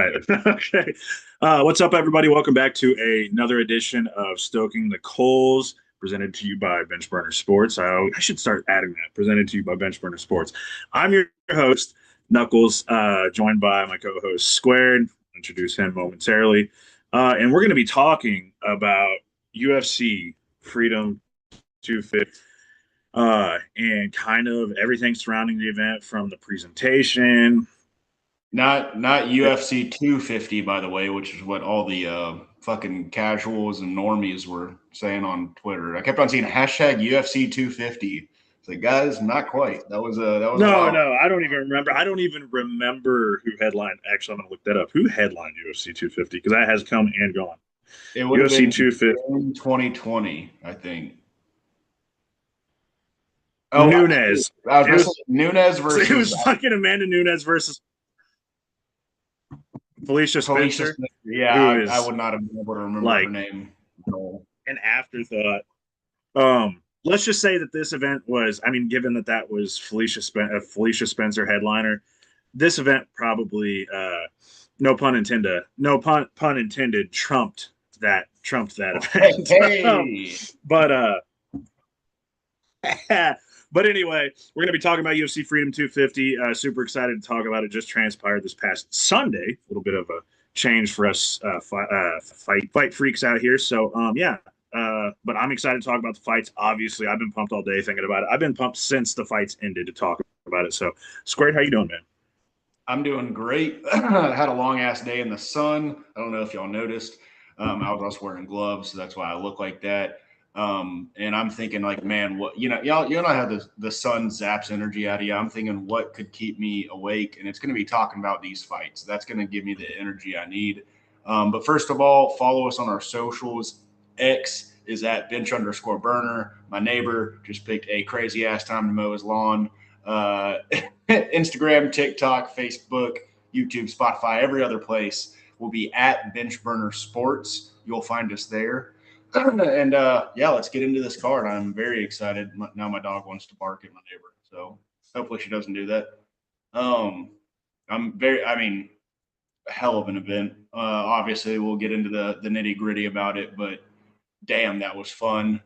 right. Okay. What's up, everybody? Welcome back to another edition of Stoking the Coals, presented to you by Bench Burner Sports. I should start adding that. Presented to you by Bench Burner Sports. I'm your host, Knuckles, joined by my co-host Squared. I'll introduce him momentarily, and we're going to be talking about UFC Freedom 250. And kind of everything surrounding the event, from the presentation. Not UFC 250, by the way, which is what all the fucking casuals and normies were saying on Twitter. I kept on seeing hashtag UFC 250. It's like, guys, not quite. That was No, I don't even remember. I don't even remember who headlined. Actually, I'm gonna look that up. Who headlined UFC 250? Because that has come and gone. It would have UFC been 250 in 2020, I think. Oh, Nunes. I was going to say Nunes versus. It was fucking Amanda Nunes versus Felicia Spencer. Yeah, I would not have been able to remember her name. No. An afterthought. Let's just say that this event was, I mean, given that was Felicia Spencer headliner, this event probably, no pun intended, trumped that event. Hey. But anyway, we're going to be talking about UFC Freedom 250. Super excited to talk about it. Just transpired this past Sunday. A little bit of a change for us fight freaks out here. So, but I'm excited to talk about the fights. Obviously, I've been pumped all day thinking about it. I've been pumped since the fights ended to talk about it. So, Squared, how you doing, man? I'm doing great. I had a long-ass day in the sun. I don't know if y'all noticed. I was also wearing gloves, so that's why I look like that. And I'm thinking, like, man, what y'all know how the sun zaps energy out of you. I'm thinking, what could keep me awake? And it's going to be talking about these fights. That's going to give me the energy I need. But first of all, follow us on our socials. X is at bench_burner. My neighbor just picked a crazy ass time to mow his lawn. Instagram, TikTok, Facebook, YouTube, Spotify, every other place will be at Bench Burner Sports. You'll find us there. And let's get into this card. I'm very excited. Now my dog wants to bark at my neighbor, so hopefully she doesn't do that. A hell of an event. Obviously, we'll get into the nitty gritty about it, but damn, that was fun,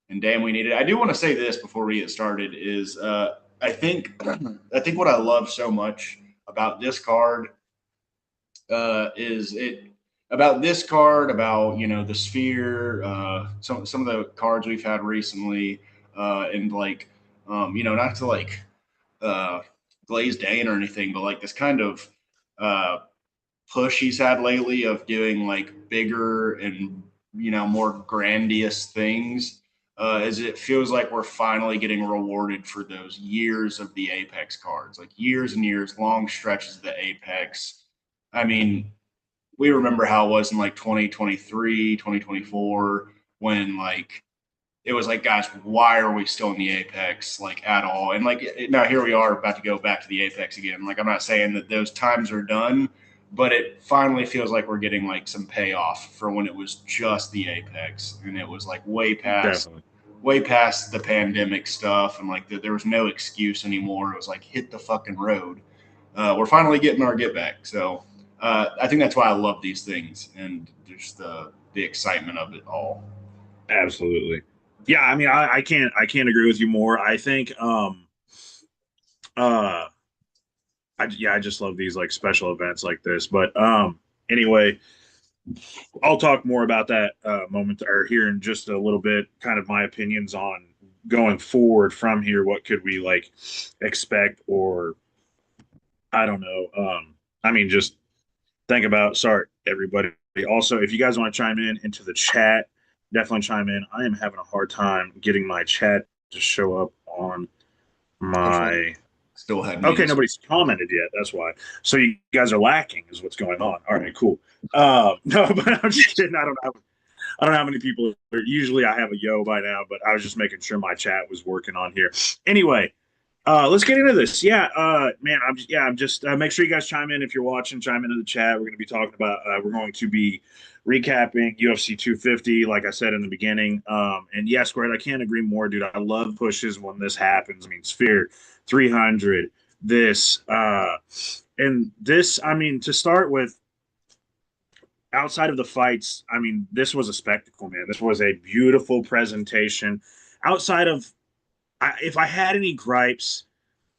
and damn, we needed it. I do want to say this before we get started is I think what I love so much about this card is it. About this card, about the Sphere, some of the cards we've had recently, and not to glaze Dane or anything, but like this kind of push he's had lately of doing like bigger and more grandiose things, as it feels like we're finally getting rewarded for those years of the Apex cards, like years and years, long stretches of the Apex. I mean, we remember how it was in like 2023, 2024, when like it was like, guys, why are we still in the Apex like at all? And like now here we are about to go back to the Apex again. Like, I'm not saying that those times are done, but it finally feels like we're getting like some payoff for when it was just the Apex, and it was like way past the pandemic stuff, and like there was no excuse anymore. It was like, hit the fucking road. We're finally getting our get back. So I think that's why I love these things, and just the excitement of it all. Absolutely. Yeah, I mean, I can't agree with you more. I think I just love these like special events like this. But anyway, I'll talk more about that moment or here in just a little bit, kind of my opinions on going forward from here. What could we like expect, or I don't know. I mean, just think about, sorry, everybody. Also, if you guys want to chime in into the chat, definitely chime in. I am having a hard time getting my chat to show up on my. Still had okay, nobody's commented yet. That's why. So you guys are lacking, is what's going on. All right, cool. No, but I'm just kidding. I don't know how many people. Usually, I have a yo by now, but I was just making sure my chat was working on here. Anyway, let's get into this. Man, I'm just make sure you guys chime in if you're watching. Chime into the chat. We're going to be talking about. We're going to be recapping UFC 250, like I said in the beginning. And yes, Squared, I can't agree more, dude. I love pushes when this happens. I mean, Sphere 300, this, and this. I mean, to start with, outside of the fights, I mean, this was a spectacle, man. This was a beautiful presentation. Outside of, if I had any gripes,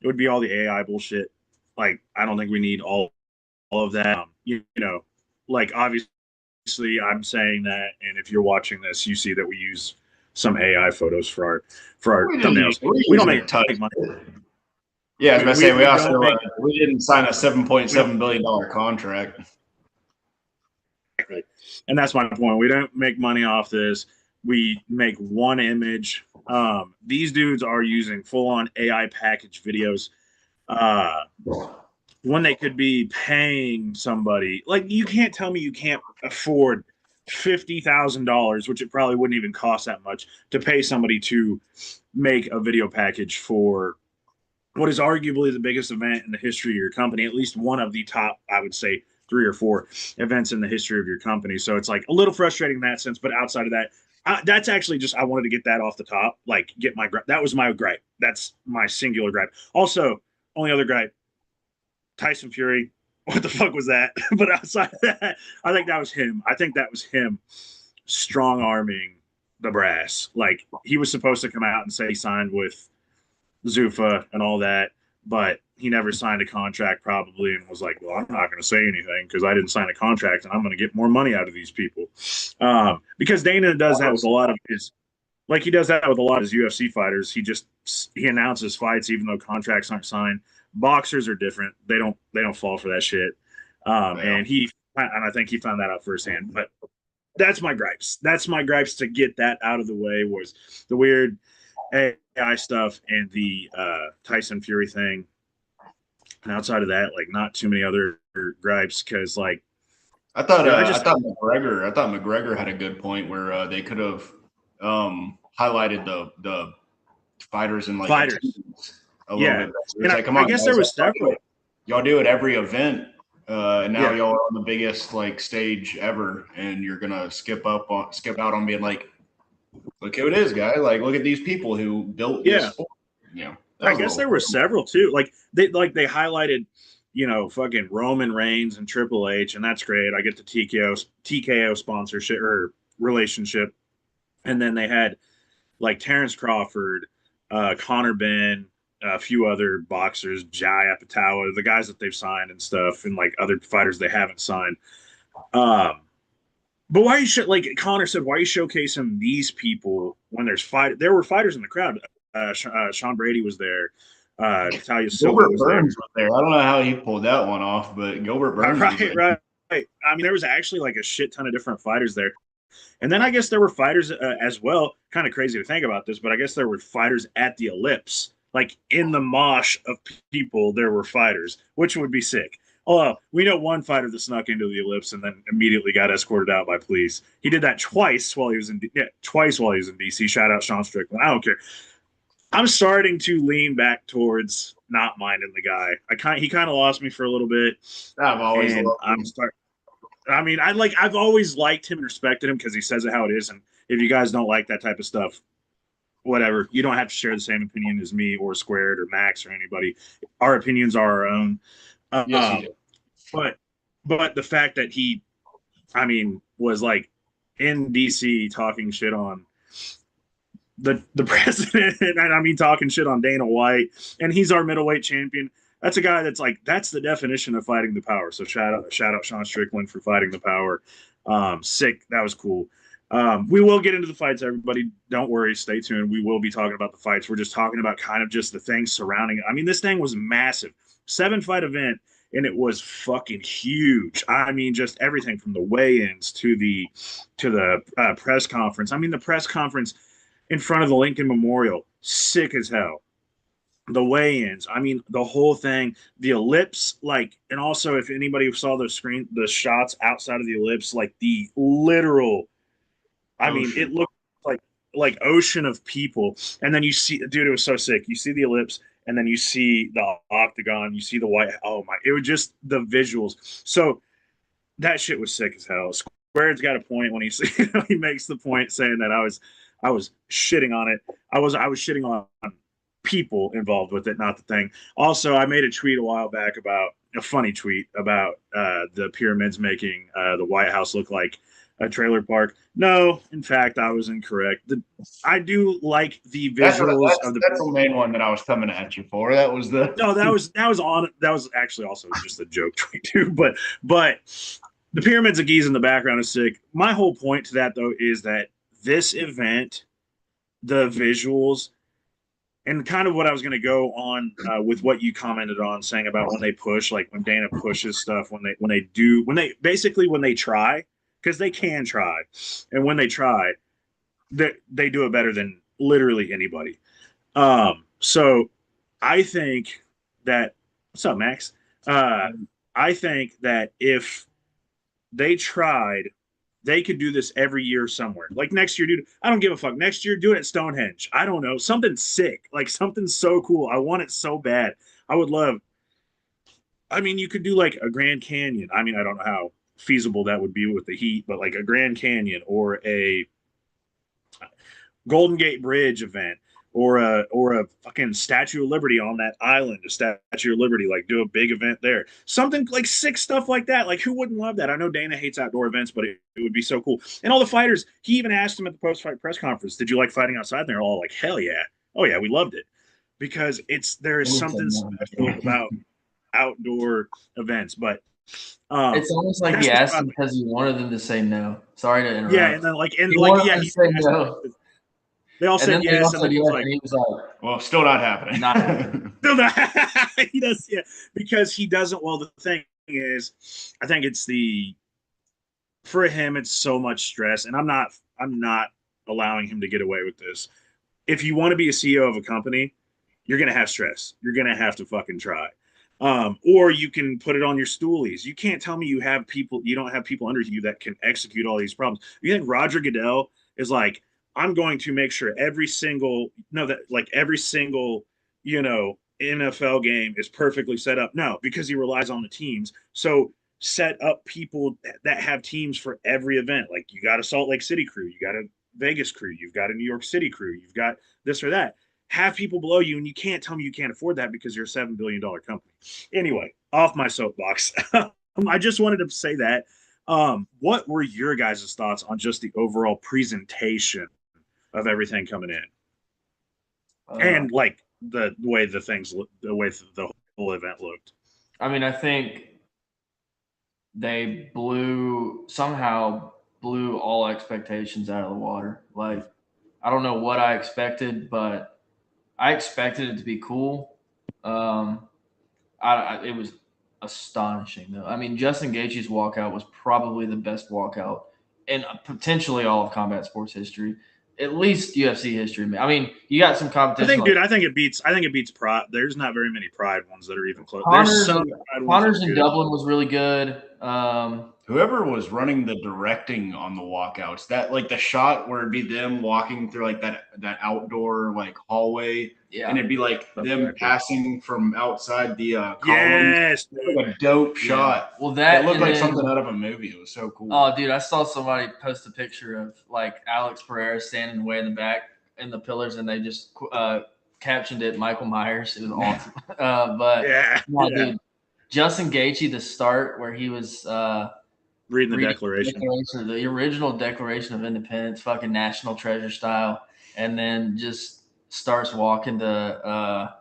it would be all the AI bullshit. Like, I don't think we need all of that. You know, like obviously, I'm saying that, and if you're watching this, you see that we use some AI photos for our thumbnails. We're We don't using a touch. make money. Yeah, I was about to say we also don't make we didn't sign a we don't $7.7 billion contract. exactly, and that's my point. We don't make money off this. We make one image. These dudes are using full on AI package videos. Uh, when they could be paying somebody, like, you can't tell me you can't afford $50,000, which it probably wouldn't even cost that much to pay somebody to make a video package for what is arguably the biggest event in the history of your company, at least one of the top, I would say, 3 or 4 events in the history of your company. So it's like a little frustrating in that sense. But outside of that, that's actually just, I wanted to get that off the top, like get my gripe. That was my gripe. That's my singular gripe. Also, only other gripe, Tyson Fury. What the fuck was that? But outside of that, I think that was him. I think that was him strong arming the brass. Like, he was supposed to come out and say he signed with Zuffa and all that, but he never signed a contract probably, and was like, well, I'm not going to say anything because I didn't sign a contract and I'm going to get more money out of these people. Because Dana does that with a lot of his, like, he does that with a lot of his UFC fighters. He announces fights even though contracts aren't signed. Boxers are different. They don't fall for that shit. And I think he found that out firsthand. But that's my gripes. That's my gripes to get that out of the way, was the weird AI stuff and the Tyson Fury thing. And outside of that, like, not too many other gripes, because, like, I thought McGregor had a good point where they could have highlighted the fighters in like fighters, a little bit. It's like, come I on, guess guys, there was several. y'all do it every event, and now Yeah, y'all are on the biggest like stage ever, and you're gonna skip out on being like, look who it is, guy. Like, look at these people who built this yeah. sport. You know, that I was a guess little there were several too. They highlighted, fucking Roman Reigns and Triple H, and that's great. I get the TKO sponsorship or relationship, and then they had like Terrence Crawford, Conor Benn, a few other boxers, Jai Apatow, the guys that they've signed and stuff, and like other fighters they haven't signed. Um, but why like Connor said, why are you showcasing these people when there's fight? There were fighters in the crowd. Sean Brady was there. Natalia Silva Gilbert was there. Burns was there. I don't know how he pulled that one off, but Gilbert Burns was there. Right. I mean, there was actually like a shit ton of different fighters there. And then I guess there were fighters as well. Kind of crazy to think about this, but I guess there were fighters at the Ellipse. Like, in the mosh of people, there were fighters, which would be sick. Oh, we know one fighter that snuck into the Ellipse and then immediately got escorted out by police. He did that twice while he was in DC. Shout out Sean Strickland. I don't care. I'm starting to lean back towards not minding the guy. He kind of lost me for a little bit, I've always and loved I'm him. start. I mean, I've always liked him and respected him because he says it how it is. And if you guys don't like that type of stuff, whatever, you don't have to share the same opinion as me or Squared or Max or anybody. Our opinions are our own. Yes, he Um, did. but the fact that he, I mean, was like in DC talking shit on the president, and I mean talking shit on Dana White, and he's our middleweight champion. That's a guy that's like, that's the definition of fighting the power. So shout out Sean Strickland for fighting the power. Sick, that was cool. We will get into the fights, everybody. Don't worry, stay tuned. We will be talking about the fights. We're just talking about kind of just the things surrounding it. I mean, this thing was massive, 7-fight event, and it was fucking huge. I mean, just everything from the weigh-ins to the press conference. I mean, the press conference in front of the Lincoln Memorial, sick as hell. The weigh-ins, I mean, the whole thing, the ellipse, like, and also if anybody saw the shots outside of the ellipse, like the literal, I mean, it Ocean. looked like ocean of people. And then you see, dude, it was so sick. You see the ellipse, and then you see the octagon, you see the white. Oh my, it was just the visuals. So that shit was sick as hell. Squared's got a point when he makes the point saying that I was shitting on it. I was shitting on people involved with it, not the thing. Also, I made a tweet a while back about a funny tweet about the pyramids making the White House look like a trailer park. No, in fact, I was incorrect. I do like the visuals of the. That's the main one that I was coming at you for. That was the No, that was actually also just a joke tweet too. But the pyramids of Giza in the background is sick. My whole point to that though is that this event, the visuals, and kind of what I was going to go on with what you commented on, saying about when they push, like when Dana pushes stuff, when they try, because they can try, and when they try, they do it better than literally anybody. So I think that what's up, Max? Uh, I think that if they tried, they could do this every year somewhere. Like next year, dude, I don't give a fuck. Next year, do it at Stonehenge. I don't know. Something sick. Like something so cool. I want it so bad. I would love. I mean, you could do like a Grand Canyon. I mean, I don't know how feasible that would be with the heat, but like a Grand Canyon or a Golden Gate Bridge event or a fucking Statue of Liberty on that island, a Statue of Liberty, like do a big event there. Something like sick stuff like that. Like who wouldn't love that? I know Dana hates outdoor events, but it would be so cool. And all the fighters, he even asked them at the post-fight press conference, "Did you like fighting outside?" And they're all like, "Hell yeah. Oh yeah, we loved it." Because there is something special about outdoor events. But it's almost like that's he just asked him because he wanted them to say no. Sorry to interrupt. yeah, and then like he wanted them to he say no. they all And said then they yes, all and said then he yes, was like, and he was like, well, still not happening. not happening. Still not. He does, yeah, because he doesn't. Well, the thing is, I think it's for him, it's so much stress, and I'm not allowing him to get away with this. If you want to be a CEO of a company, you're gonna have stress. You're gonna have to fucking try. Or you can put it on your stoolies. You can't tell me you don't have people under you that can execute all these problems. You think Roger Goodell is like, I'm going to make sure every single, NFL game is perfectly set up. No, because he relies on the teams. So set up people that have teams for every event. Like you got a Salt Lake City crew, you got a Vegas crew, you've got a New York City crew, you've got this or that. Have people below you, and you can't tell me you can't afford that because you're a $7 billion company. Anyway, off my soapbox. I just wanted to say that. What were your guys' thoughts on just the overall presentation of everything coming in, and like the way the way the whole event looked? I mean, I think they somehow blew all expectations out of the water. Like, I don't know what I expected, but I expected it to be cool. It was astonishing, though. I mean, Justin Gaethje's walkout was probably the best walkout in potentially all of combat sports history, at least UFC history. I mean, you got some competition. I think it beats. Pride. There's not very many Pride ones that are even close. Connors, There's some Pride Connors in Dublin was really good. Whoever was running the directing on the walkouts, that like the shot where it'd be them walking through like that outdoor like hallway, and it'd be like them passing from outside the columns. Yes, like a dope shot. Well, that looked like something out of a movie. It was so cool. Oh, dude, I saw somebody post a picture of like Alex Pereira standing way in the back in the pillars, and they just captioned it Michael Myers. It was awesome. Dude, Justin Gaethje, the start where he was reading the Declaration, the original Declaration of Independence, fucking national treasure style, and then just starts walking to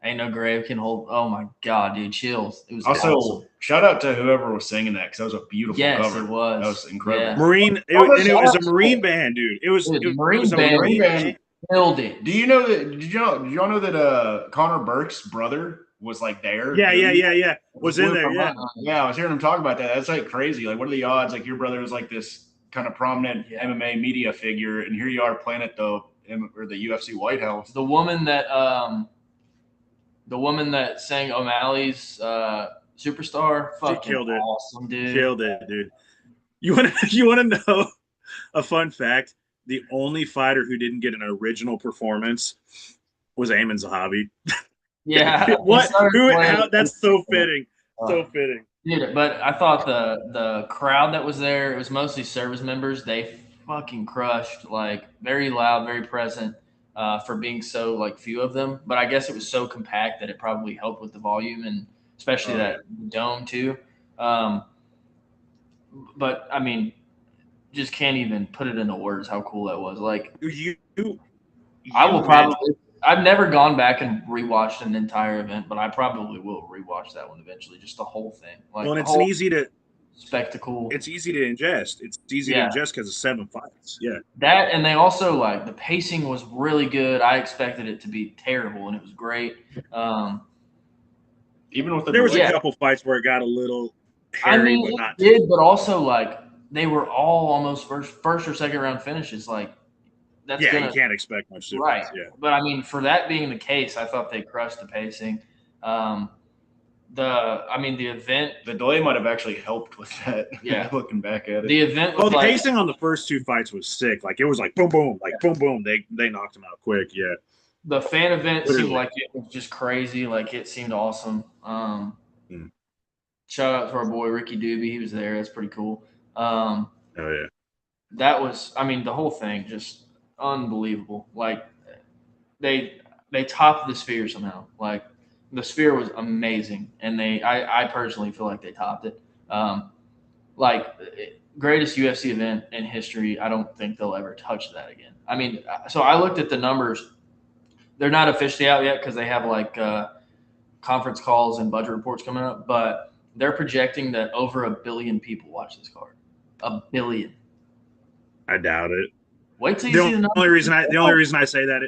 Ain't No Grave Can Hold. Oh my god, dude, chills. It was also awesome. Shout out to whoever was singing that, because that was a beautiful cover. It was. That was incredible. Yeah. Marine, it was a Marine band, dude. It was Marine band killed it. Do you know that? Did y'all know that Connor Burke's brother was like there? Yeah. Was in there, yeah. Yeah, I was hearing him talk about that. That's like crazy. Like, what are the odds? Like, your brother was like this kind of prominent MMA media figure, and here you are playing at the UFC White House. The woman that sang O'Malley's Superstar, fucking killed it. Awesome, dude. Killed it, dude. You want to know a fun fact? The only fighter who didn't get an original performance was Ayman Zahabi. Yeah. What? That's so fitting. So fitting. Dude, but I thought the crowd that was there, it was mostly service members. They fucking crushed. Like, very loud, very present for being so like few of them. But I guess it was so compact that it probably helped with the volume. And especially that dome too. But I mean, just can't even put it into words how cool that was. Like I will probably. I've never gone back and rewatched an entire event, but I probably will rewatch that one eventually. Just the whole thing, like well, and the it's whole easy to spectacle. It's easy to ingest. It's easy to ingest because of 7 fights. Yeah, that, and they also like the pacing was really good. I expected it to be terrible, and it was great. Even with there was a couple fights where it got a little hairy, but not. It did, but also like they were all almost first or second round finishes. Like that's you can't expect much difference. Right. Yeah. But I mean, for that being the case, I thought they crushed the pacing. The event, the delay might have actually helped with that. Yeah. Looking back at it, the event. The pacing on the first 2 fights was sick. Like it was like boom, boom, like boom, boom. They knocked him out quick. Yeah. The fan event seemed like it was just crazy. Like it seemed awesome. Shout out to our boy Ricky Doobie. He was there. That's pretty cool. Oh yeah. That was. I mean, the whole thing just unbelievable. Like they topped the Sphere somehow. Like the Sphere was amazing, and I personally feel like they topped it. Greatest UFC event in history. I don't think they'll ever touch that again. I mean, so I looked at the numbers. They're not officially out yet because they have conference calls and budget reports coming up, but they're projecting that over 1 billion people watch this card. 1 billion. I doubt it. Wait till you see the numbers. The only reason I say that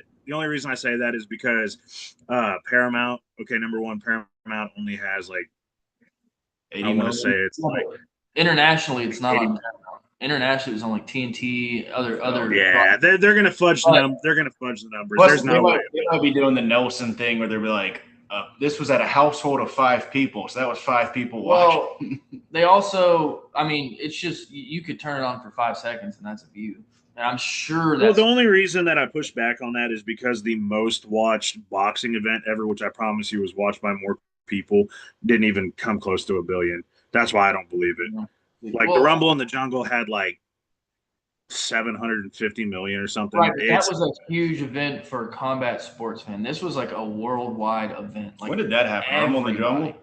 is because Paramount. Okay, number one, Paramount only has like 80 I want to say it's like internationally, it's not on Paramount. Internationally, it's on like TNT, other. Yeah, they're gonna fudge the They're gonna fudge the numbers. Plus, there's no way. They might be doing the Nelson thing where they'll be like, this was at a household of 5 people, so that was 5 people watching. They also, I mean, it's just you could turn it on for 5 seconds and that's a view. And I'm sure that's. Well, the only reason that I push back on that is because the most watched boxing event ever, which I promise you was watched by more people, didn't even come close to 1 billion. That's why I don't believe it. Like the Rumble in the Jungle had like 750 million or something. Right, that was a huge event for a combat sports fan. This was like a worldwide event. Like when did that happen? Rumble in the Jungle?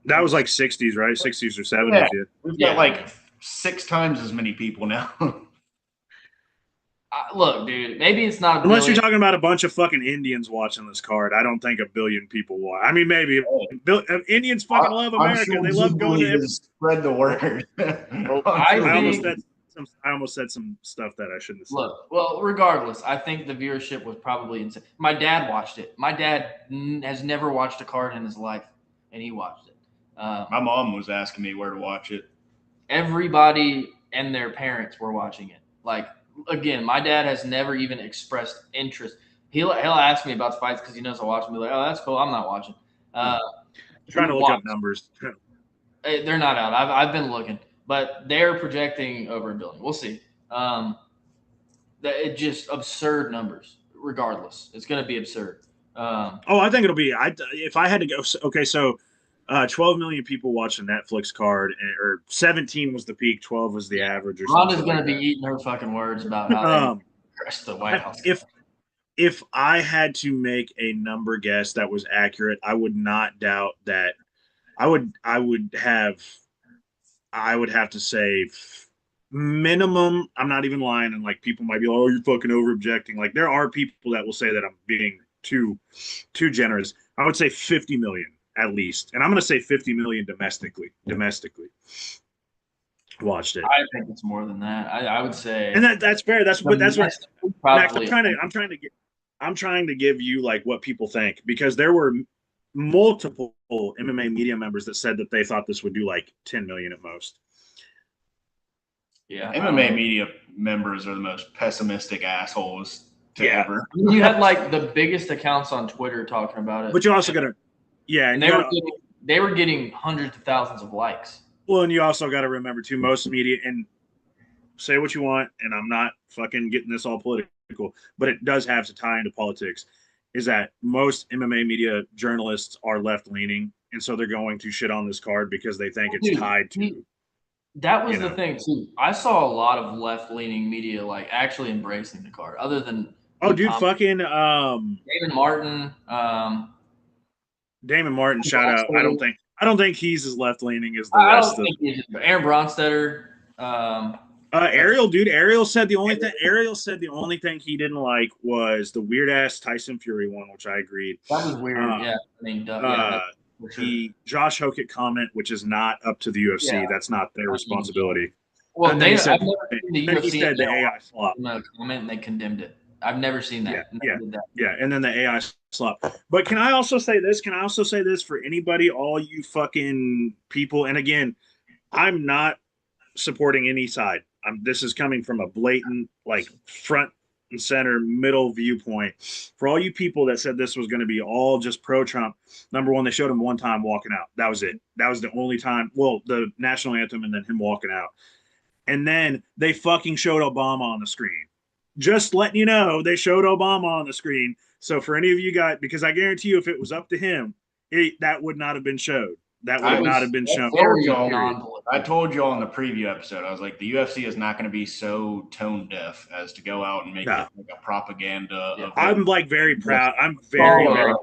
That was like 60s, right? 60s or 70s. Yeah. We've got like 6 times as many people now. Look, dude, maybe it's not. Unless you're talking about a bunch of fucking Indians watching this card, I don't think 1 billion people watch. I mean, maybe Indians fucking love America. Sure they love going to spread the word. I almost said some stuff that I shouldn't have said. Look, well, regardless, I think the viewership was probably insane. My dad watched it. My dad has never watched a card in his life, and he watched it. My mom was asking me where to watch it. Everybody and their parents were watching it. Like, again, my dad has never even expressed interest. He'll ask me about the fights because he knows I watch them. Be like, oh, that's cool. I'm not watching. Trying to look up numbers. They're not out. I've been looking. But they're projecting over 1 billion. We'll see. It just absurd numbers. Regardless, it's going to be absurd. I think it'll be. If I had to go, okay, so 12 million people watched the Netflix card, or 17 was the peak, 12 was the average. Or Rhonda's going to be eating her fucking words about how they crushed the White House. If I had to make a number guess that was accurate, I would not doubt that. I would have to say minimum. I'm not even lying, and like people might be like, "Oh, you're fucking over objecting." Like there are people that will say that I'm being too generous. I would say 50 million at least, and I'm going to say 50 million domestically watched it. I think it's more than that. I would say, and that's fair. That's what Max, I'm trying to give you like what people think, because there were multiple MMA media members that said that they thought this would do like 10 million at most. Yeah, MMA media members are the most pessimistic assholes ever. You had like the biggest accounts on Twitter talking about it, but you also got to, and they were getting hundreds of thousands of likes. Well, and you also got to remember too, most media, and say what you want, and I'm not fucking getting this all political, but it does have to tie into politics. Is that most MMA media journalists are left-leaning, and so they're going to shit on this card because they think it's tied to. That was the thing too. I saw a lot of left-leaning media like actually embracing the card, other than fucking Damon Martin. Damon Martin, shout out. I don't think I don't think he's as left leaning as the I rest don't of. think he's Aaron Bronstetter. Ariel said the only thing. Ariel said the only thing he didn't like was the weird ass Tyson Fury one, which I agreed. That was weird. Yeah, I mean, Josh Hokett comment, which is not up to the UFC. Yeah. That's not their responsibility. Well, and then he said, I've never seen the UFC he said the AI slop. Comment and they condemned it. I've never seen that. Yeah. And then the AI slop. But can I also say this? For anybody, all you fucking people? And again, I'm not supporting any side. This is coming from a blatant, like, front and center middle viewpoint. For all you people that said this was going to be all just pro-Trump, number one, they showed him one time walking out. That was it. That was the only time. Well, the national anthem and then him walking out. And then they fucking showed Obama on the screen. Just letting you know, they showed Obama on the screen. So for any of you guys, because I guarantee you, if it was up to him, that would not have been showed. That would not have been shown. I told you all in the preview episode, I was like, the UFC is not going to be so tone deaf as to go out and make it like a propaganda. Yeah. I'm like very proud. I'm very proud.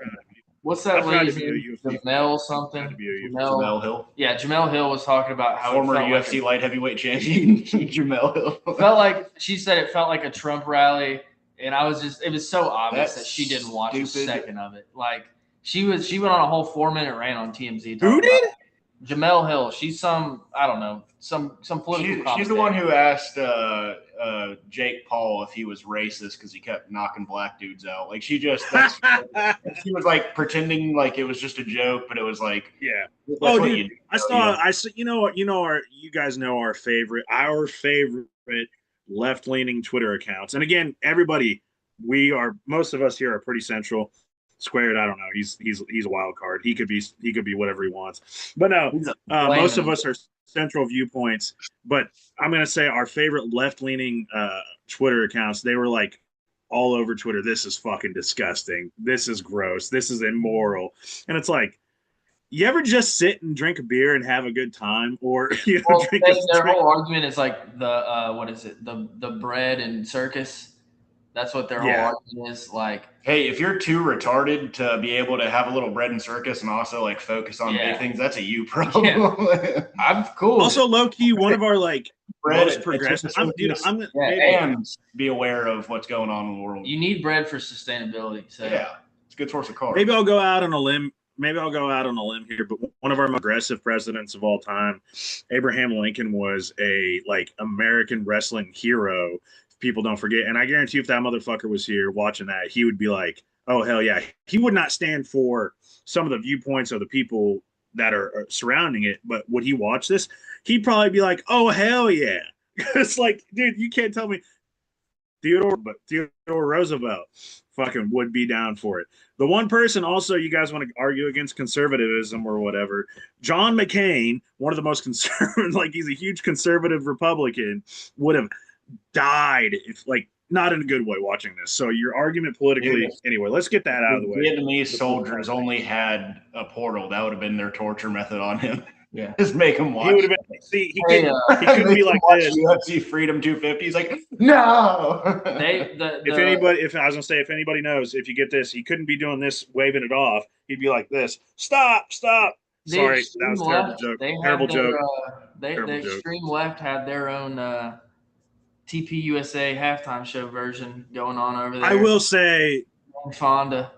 What's that lady's name? Jamel something? Jamel Hill. Yeah, Jamel Hill was talking about how former UFC light heavyweight champion Jamel Hill. Felt like she said it felt like a Trump rally, and I was just it was so obvious that she didn't watch a second of it. Like she went on a whole 4-minute rant on TMZ. Who did? Jamel Hill. She's some I don't know some political. She's the one who asked Jake Paul if he was racist because he kept knocking black dudes out. Like she just she was like pretending like it was just a joke, but it was like dude, I saw you know what you guys know our favorite left leaning Twitter accounts, and again everybody most of us here are pretty central. Squared, I don't know. He's a wild card. He could be whatever he wants. But no, most of us are central viewpoints. But I'm gonna say our favorite left leaning Twitter accounts. They were like all over Twitter. This is fucking disgusting. This is gross. This is immoral. And it's like, you ever just sit and drink a beer and have a good time, or drink their whole argument is like the what is it? The bread and circus. That's what their whole argument is. Like, hey, if you're too retarded to be able to have a little bread and circus and also like focus on big things, that's a you problem. Yeah. I'm cool. Also, low key, one of our like most progressive. And be aware of what's going on in the world. You need bread for sustainability. So yeah, it's a good source of carbs. Maybe I'll go out on a limb here, but one of our most aggressive presidents of all time, Abraham Lincoln, was a like American wrestling hero. People don't forget. And I guarantee if that motherfucker was here watching that, he would be like, oh, hell yeah. He would not stand for some of the viewpoints of the people that are surrounding it. But would he watch this? He'd probably be like, oh, hell yeah. It's like, dude, you can't tell me. Theodore Roosevelt fucking would be down for it. The one person also you guys want to argue against conservatism or whatever, John McCain, one of the most conservative, like he's a huge conservative Republican, would have died if like not in a good way watching this. So your argument politically anyway, let's get that out of the way. Vietnamese soldiers only had a portal. That would have been their torture method on him. Yeah. Just make him watch. He would have been he couldn't be like this. UFC Freedom 250. He's like, no. If anybody knows, if you get this, he couldn't be doing this, waving it off. He'd be like this. Stop. Sorry, that was a terrible joke. Terrible joke. The extreme left had their own TP USA halftime show version going on over there. I will say Fonda.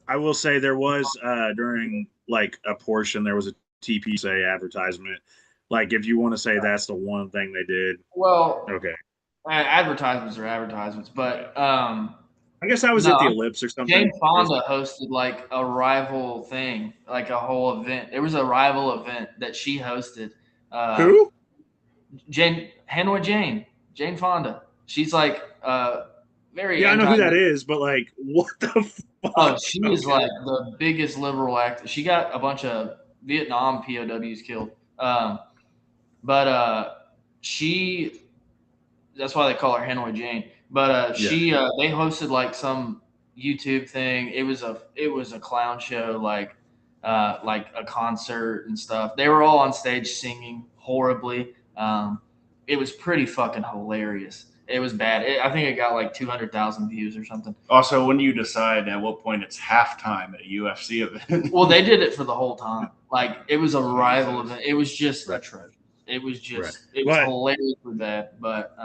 I will say there was during like a portion there was a TP USA advertisement. Like if you want to say that's the one thing they did. Well, okay. Advertisements are advertisements, but I guess I was at the Ellipse or something. Jane Fonda hosted like a rival thing, like a whole event. There was a rival event that she hosted. Who? Jane Fonda. She's like very. Yeah, I know who that is, but like, what the fuck? Oh, she was like the biggest liberal actor. She got a bunch of Vietnam POWs killed. But she. That's why they call her Hanoi Jane. But she they hosted like some YouTube thing. It was a clown show, like a concert and stuff. They were all on stage singing horribly. It was pretty fucking hilarious. It was bad. I think it got like 200,000 views or something. Also, when do you decide at what point it's halftime at a UFC event? Well, they did it for the whole time. Like it was a rival event. It was just atrocious. It was just it was hilariously bad. But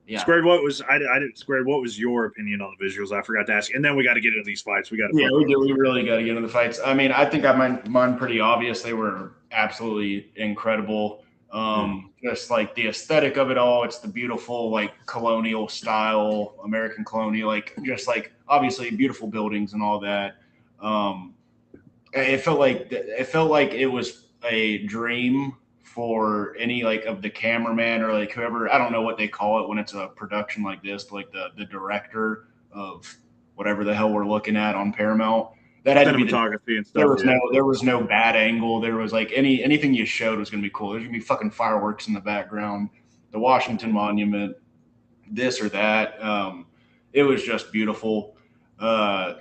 yeah. Squared, what was I didn't Squared? What was your opinion on the visuals? I forgot to ask, and then we got to get into these fights. We got to we really got to get into the fights. I mean, I think mine pretty obvious. They were absolutely incredible. Just like the aesthetic of it all, it's the beautiful like colonial style, American colonial, like just like obviously beautiful buildings and all that. It felt like it was a dream for any like of the cameraman or like whoever, I don't know what they call it when it's a production like this, but like the director of whatever the hell we're looking at on Paramount. That had cinematography to be and stuff. There was no bad angle. There was like anything you showed was gonna be cool. There's gonna be fucking fireworks in the background, the Washington Monument, this or that. It was just beautiful. The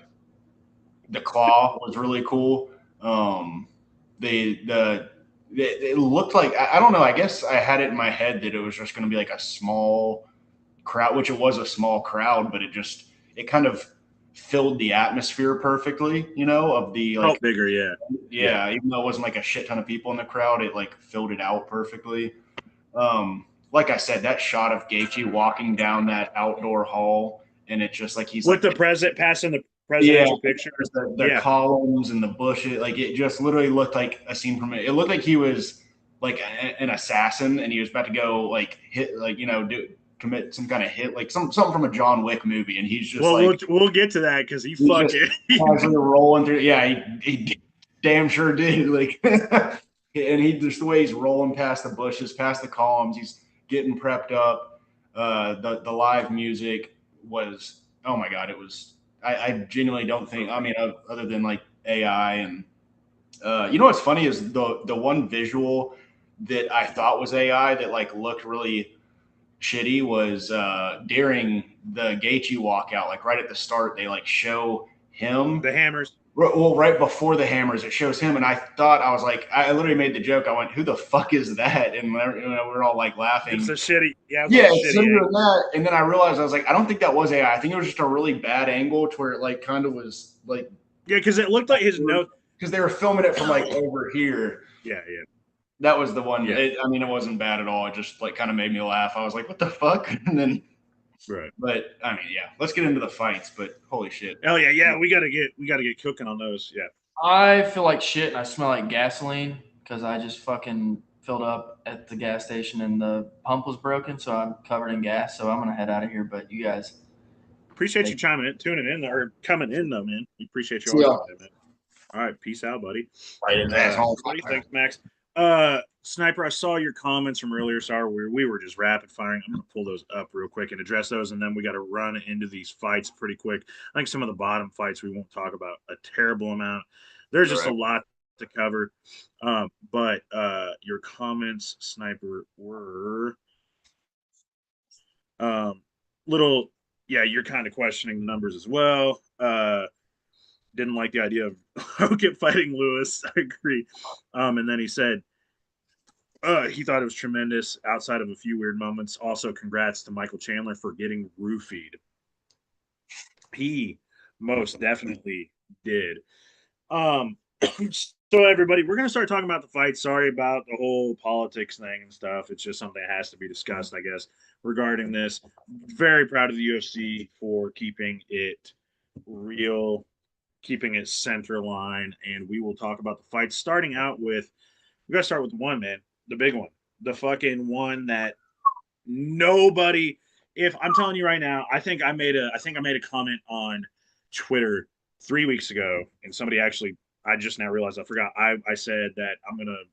claw was really cool. It looked like, I don't know. I guess I had it in my head that it was just going to be like a small crowd, which it was a small crowd, but it kind of filled the atmosphere perfectly, you know, of the like bigger. Yeah. Even though it wasn't like a shit ton of people in the crowd, it like filled it out perfectly. Like I said, that shot of Gaethje walking down that outdoor hall, and it's just like he's with like the president passing the presidential picture, the columns and the bushes, like it just literally looked like a scene from it. It looked like he was like an assassin, and he was about to go like hit, like commit some kind of hit, like something from a John Wick movie, and he's just we'll get to that because he's fucking casually rolling through. Yeah, he damn sure did. Like, and he just the way he's rolling past the bushes, past the columns, he's getting prepped up. The live music was, oh my god, it was. I genuinely don't think. I mean, other than like AI and you know what's funny is the one visual that I thought was AI that like looked really shitty was during the Gaethje walkout. Like right at the start, they like show him the hammers. Well, right before the hammers, it shows him, and I thought, I was like, I literally made the joke. I went, "Who the fuck is that?" And we're all like laughing. It's a shitty, that. And then I realized, I was like, I don't think that was AI. I think it was just a really bad angle to where it like kind of was like, because it looked like his nose, because they were filming it from like over here. Yeah. That was the one. Yeah. I mean, it wasn't bad at all. It just like kind of made me laugh. I was like, "What the fuck?" And then. Right. But I mean, yeah, let's get into the fights, but holy shit. Oh yeah. We gotta get cooking on those. Yeah. I feel like shit and I smell like gasoline because I just fucking filled up at the gas station and the pump was broken, so I'm covered in gas. So I'm gonna head out of here. But you guys appreciate you tuning in or coming in though, man. We appreciate you always coming in, man. All right, peace out, buddy. Thanks, Max. Sniper, I saw your comments from earlier. Sorry, we were just rapid firing. I'm going to pull those up real quick and address those, and then we got to run into these fights pretty quick. I think some of the bottom fights we won't talk about a terrible amount. There's just a lot to cover. But your comments, Sniper, were you're kind of questioning the numbers as well. Didn't like the idea of Hogan fighting Lewis. I agree. And then he said he thought it was tremendous outside of a few weird moments. Also, congrats to Michael Chandler for getting roofied. He most definitely did. So everybody, we're going to start talking about the fight. Sorry about the whole politics thing and stuff. It's just something that has to be discussed, I guess, regarding this. Very proud of the UFC for keeping it real, keeping it center line, and we will talk about the fight. Starting out with, we got to start with one, man, the big one, the fucking one that nobody. If I'm telling you right now, I think I made a comment on Twitter 3 weeks ago, and somebody actually, I just now realized I forgot. I said that I'm gonna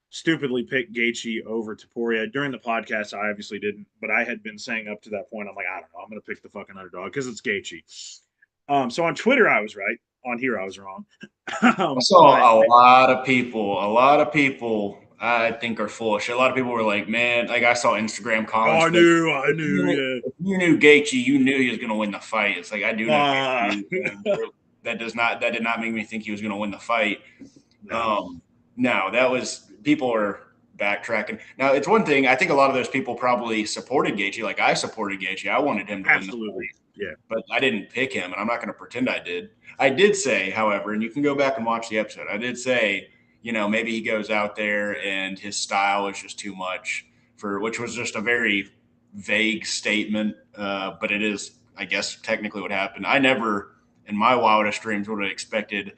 stupidly pick Gaethje over Topuria during the podcast. I obviously didn't, but I had been saying up to that point, I'm like, I don't know, I'm gonna pick the fucking underdog because it's Gaethje. So on Twitter, I was right. On here, I was wrong. I saw a lot of people I think are full of shit. A lot of people were like, man, like I saw Instagram comments. I knew. Yeah. If you knew Gaethje, you knew he was going to win the fight. It's like, I do know. That did not make me think he was going to win the fight. No, that was, people are backtracking. Now, it's one thing. I think a lot of those people probably supported Gaethje. Like I supported Gaethje. I wanted him to win the Absolutely. Yeah. but I didn't pick him, and I'm not going to pretend I did. I did say, however, and you can go back and watch the episode. I did say, maybe he goes out there and his style is just too much which was just a very vague statement. But it is, I guess, technically what happened. I never, in my wildest dreams, would have expected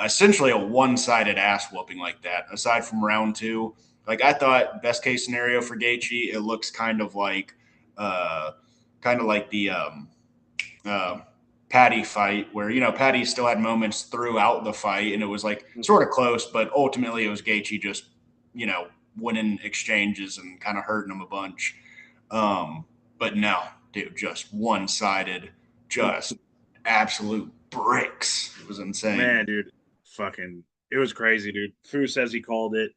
essentially a one-sided ass whooping like that. Aside from round two, like I thought, best case scenario for Gaethje, it looks kind of like the uh, Patty fight, where Patty still had moments throughout the fight, and it was like sort of close, but ultimately it was Gaethje just winning exchanges and kind of hurting him a bunch. But no, dude, just one sided, just absolute bricks. It was insane. Man, dude, it was crazy, dude. Fu says he called it.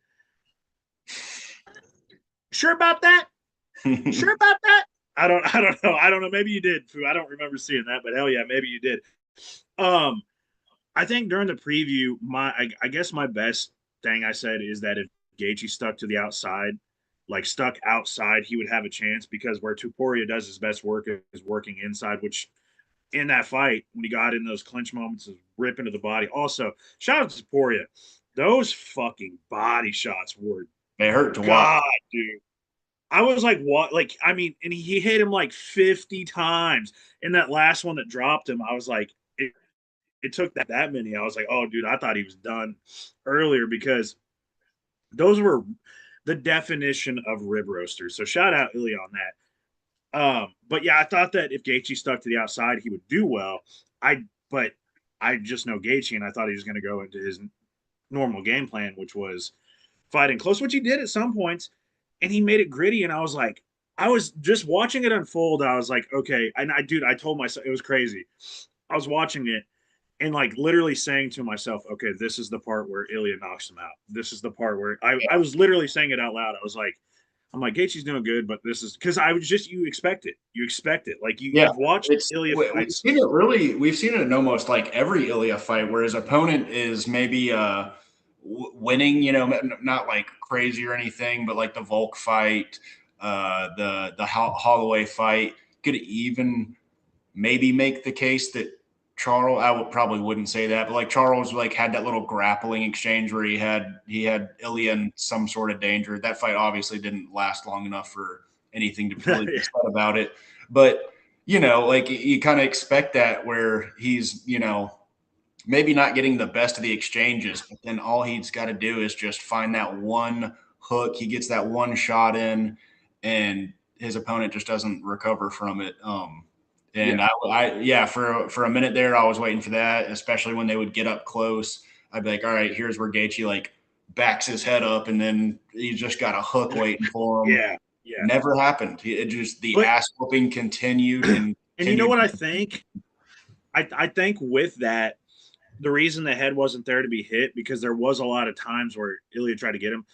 Sure about that? Sure about that? I don't know. I don't know. Maybe you did, Fu. I don't remember seeing that, but hell yeah, maybe you did. I think during the preview, I guess my best thing I said is that if Gaethje stuck to the outside, like stuck outside, he would have a chance, because where Topuria does his best work is working inside, which in that fight, when he got in those clinch moments, is rip into the body. Also, shout out to Topuria. Those fucking body shots were they hurt to God, watch, dude. I was like, what? Like, I mean, and he hit him like 50 times. In that last one that dropped him, I was like, it took that many. I was like, oh, dude, I thought he was done earlier, because those were the definition of rib roasters. So shout out Ilia on that. But yeah, I thought that if Gaethje stuck to the outside, he would do well. But I just know Gaethje, and I thought he was going to go into his normal game plan, which was fighting close, which he did at some points, and he made it gritty. And I was just watching it unfold. I was like, okay. And I told myself, it was crazy. I was watching it and like literally saying to myself, okay, this is the part where Ilia knocks him out. This is the part where I was literally saying it out loud. I'm like, Gaethje's doing good, but this is because you expect it. You expect it. Like you've watched Ilia fights. We've seen it in almost like every Ilia fight where his opponent is maybe winning, not like crazy or anything, but like the Volk fight, the Holloway fight could even maybe make the case that Charles, probably wouldn't say that, but like Charles like had that little grappling exchange where he had Ilia in some sort of danger. That fight obviously didn't last long enough for anything to really be said about it. But like you kind of expect that, where he's maybe not getting the best of the exchanges, but then all he's got to do is just find that one hook. He gets that one shot in, and his opponent just doesn't recover from it. And for a minute there, I was waiting for that, especially when they would get up close. I'd be like, all right, here's where Gaethje like backs his head up, and then he's just got a hook waiting for him. Yeah. Never happened. It just ass whooping continued and you know what I think? I think with that, the reason the head wasn't there to be hit, because there was a lot of times where Ilia tried to get him.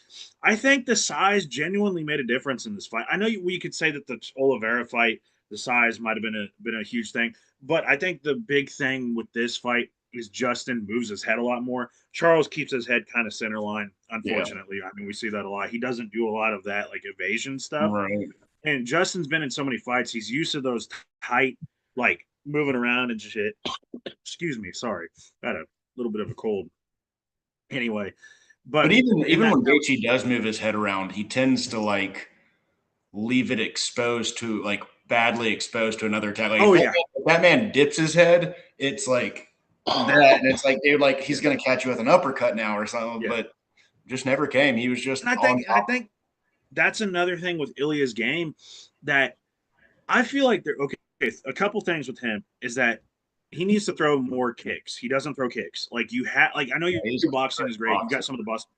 I think the size genuinely made a difference in this fight. I know we could say that the Oliveira fight, the size might have been a huge thing, but I think the big thing with this fight is Justin moves his head a lot more. Charles keeps his head kind of center line, unfortunately. Yeah. I mean, we see that a lot. He doesn't do a lot of that like evasion stuff. Right. And Justin's been in so many fights, he's used to those tight, like moving around and shit. Excuse me, sorry. I had a little bit of a cold. Anyway, but even when Gaethje does move his head around, he tends to like leave it exposed to like badly exposed to another attack. Like, if that man dips his head, it's like that, and it's like, dude, like he's gonna catch you with an uppercut now or something. Yeah. But just never came. He was just. And I think that's another thing with Ilia's game that I feel like a couple things with him is that he needs to throw more kicks. He doesn't throw kicks. Like I know your boxing is great. You got some of the boxing.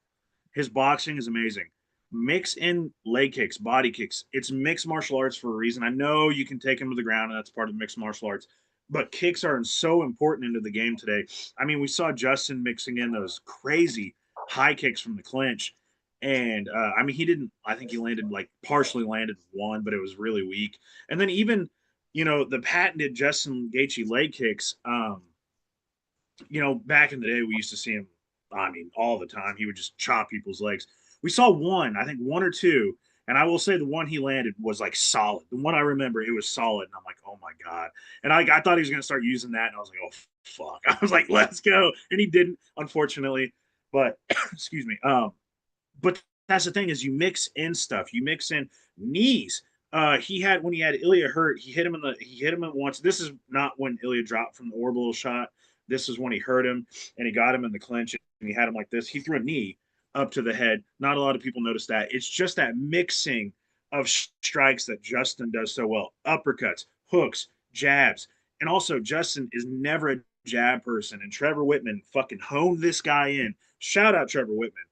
His boxing is amazing. Mix in leg kicks, body kicks. It's mixed martial arts for a reason. I know you can take him to the ground, and that's part of mixed martial arts. But kicks are so important into the game today. I mean, we saw Justin mixing in those crazy high kicks from the clinch. And I mean, I think he partially landed one, but it was really weak. And then even, the patented Justin Gaethje leg kicks, back in the day, we used to see him, I mean, all the time. He would just chop people's legs. We saw one, I think one or two, and I will say the one he landed was like solid. The one I remember, it was solid, and I'm like, oh my god. And I thought he was gonna start using that, and I was like, oh fuck. I was like, let's go, and he didn't, unfortunately. But excuse me. But that's the thing is you mix in stuff. You mix in knees. He had when he had Ilia hurt, he hit him in once. This is not when Ilia dropped from the orbital shot. This is when he hurt him and he got him in the clinch and he had him like this. He threw a knee up to the head. Not a lot of people notice that. It's just that mixing of strikes that Justin does so well. Uppercuts, hooks, jabs. And also Justin is never a jab person. And Trevor Whitman fucking honed this guy in. Shout out Trevor Whitman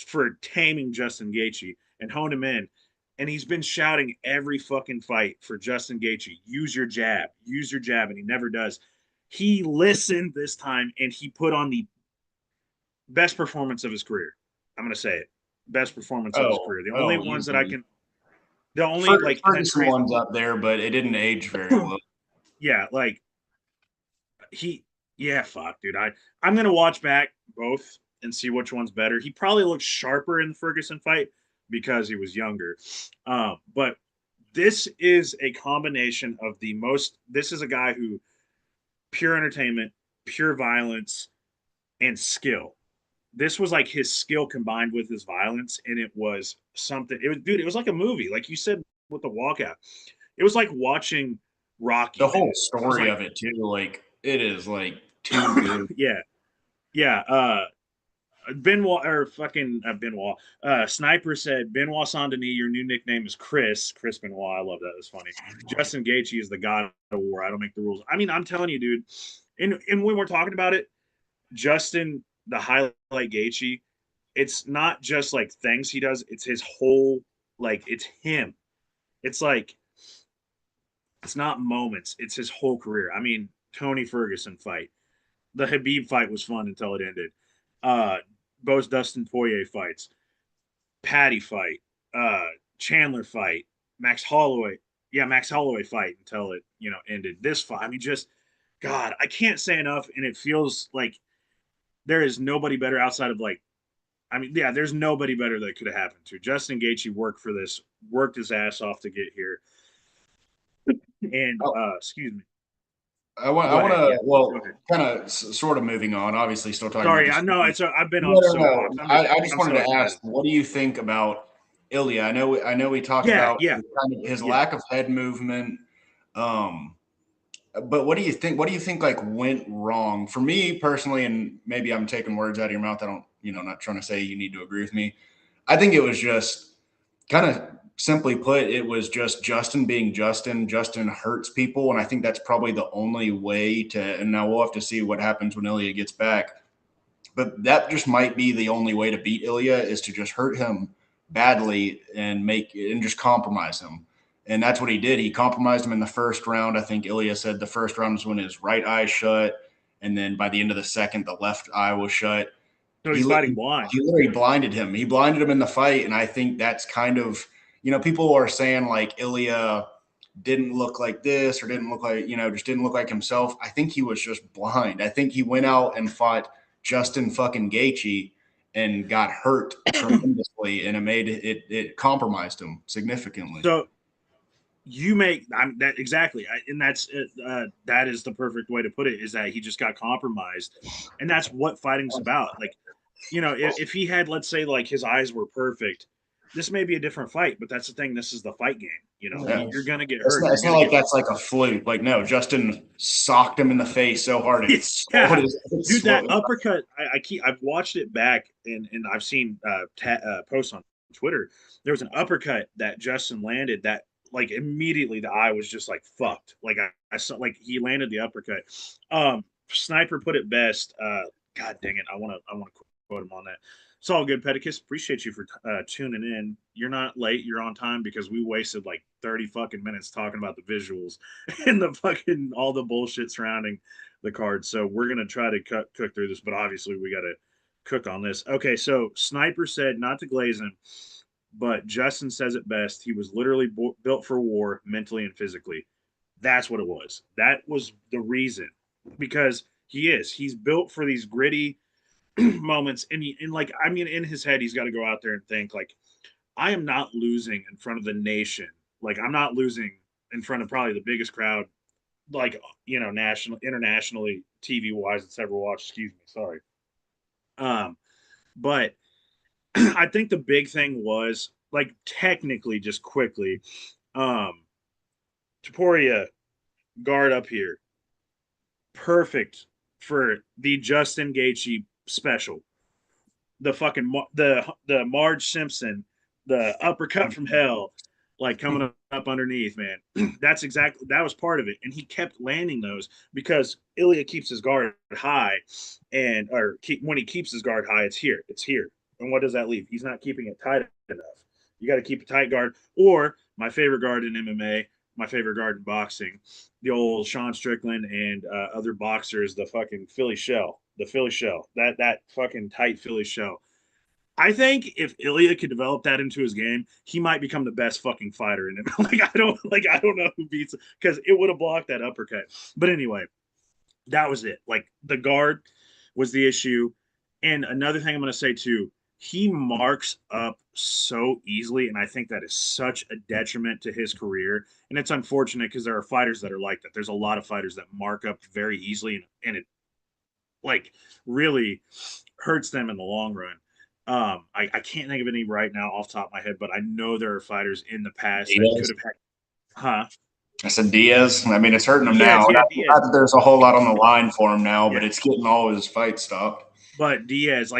for taming Justin Gaethje and honed him in. And he's been shouting every fucking fight for Justin Gaethje, use your jab, and he never does. He listened this time and he put on the best performance of his career. I'm going to say it. Best performance of his career. The only ones that I can, the only Ferguson one's up there, but it didn't age very well. Yeah, like fuck, dude. I'm going to watch back both and see which one's better. He probably looked sharper in the Ferguson fight because he was younger. But this is a combination of this is a guy who pure entertainment, pure violence, and skill. This was like his skill combined with his violence, and it was something. It was like a movie, like you said with the walkout. It was like watching Rocky. The whole story of it too, like it is like too good. Yeah. Benoit or fucking Benoit. Sniper said, Benoit Saint Denis, your new nickname is Chris Benoit. I love that. It's funny. Justin Gaethje is the god of war. I don't make the rules. I mean, I'm telling you, dude. And when we're talking about it, Justin, the highlight Gaethje, it's not just like things he does. It's his whole, like, it's him. It's like, it's not moments. It's his whole career. I mean, Tony Ferguson fight. The Khabib fight was fun until it ended. Both Dustin Poirier fights, Patty fight, Chandler fight, Max Holloway fight until it ended. This fight, I mean, just God, I can't say enough, and it feels like there is nobody better outside of there's nobody better that could have happened to. Justin Gaethje worked for this, worked his ass off to get here, and excuse me. I want to, kind of sort of moving on, obviously still talking Sorry, about I know I've been on so I just wanted to ask, what do you think about Ilia? I know we talked about his lack of head movement. But what do you think? What do you think like went wrong? For me personally, and maybe I'm taking words out of your mouth. I don't, not trying to say you need to agree with me. I think it was just kind of simply put, it was just Justin being Justin. Justin hurts people, and I think that's probably the only way to. And now we'll have to see what happens when Ilia gets back. But that just might be the only way to beat Ilia is to just hurt him badly and just compromise him. And that's what he did. He compromised him in the first round. I think Ilia said the first round was when his right eye shut, and then by the end of the second, the left eye was shut. So he's fighting blind. He literally blinded him. He blinded him in the fight, and I think that's kind of, people are saying like Ilia didn't look like this or didn't look like, just didn't look like himself. I think he was just blind. I think he went out and fought Justin fucking Gaethje and got hurt tremendously, and it compromised him significantly. So you make that exactly, and that's that is the perfect way to put it. Is that he just got compromised, and that's what fighting's about. Like, if he had, let's say, like his eyes were perfect, this may be a different fight. But that's the thing. This is the fight game. You're gonna get hurt. It's not like that's like a fluke. Like, no, Justin socked him in the face so hard. Dude, that uppercut. I've watched it back, and I've seen posts on Twitter. There was an uppercut that Justin landed that, like, immediately the eye was just like fucked. Like I saw, like he landed the uppercut. Sniper put it best. God dang it, I want to quote him on that. It's all good, Pedicus. Appreciate you for tuning in. You're not late. You're on time because we wasted like 30 fucking minutes talking about the visuals and the fucking all the bullshit surrounding the card. So we're gonna try to cook through this, but obviously we got to cook on this. Okay, so Sniper said not to glaze him, but Justin says it best. He was literally built for war, mentally and physically. That's what it was. That was the reason, because he's built for these gritty, moments, and like, I mean, in his head, he's got to go out there and think like, I am not losing in front of the nation. Like, I'm not losing in front of probably the biggest crowd, like, internationally, TV wise, it's ever watched. Excuse me, sorry. But I think the big thing was, like, technically, just quickly, Topuria guard up here, perfect for the Justin Gaethje special. The fucking the Marge Simpson, the uppercut from hell, like coming up underneath, man. That was part of it, and he kept landing those because Ilia keeps his guard high, when he keeps his guard high, it's here. And what does that leave? He's not keeping it tight enough. You got to keep a tight guard, or my favorite guard in MMA, my favorite guard in boxing, the old Sean Strickland and other boxers, the fucking Philly shell, that fucking tight Philly shell. I think if Ilia could develop that into his game, he might become the best fucking fighter in it. I don't know who beats, because it would have blocked that uppercut. But anyway, that was it. Like, the guard was the issue. And another thing I'm going to say too, he marks up so easily, and I think that is such a detriment to his career. And it's unfortunate because there are fighters that are like that. There's a lot of fighters that mark up very easily, and it, like, really hurts them in the long run. I can't think of any right now off the top of my head, but I know there are fighters in the past that could have had. Huh? I said Diaz. I mean, it's hurting him Diaz, now. yeah, Not that there's a whole lot on the line for him now, Yeah. but it's getting all his fights stopped. But Diaz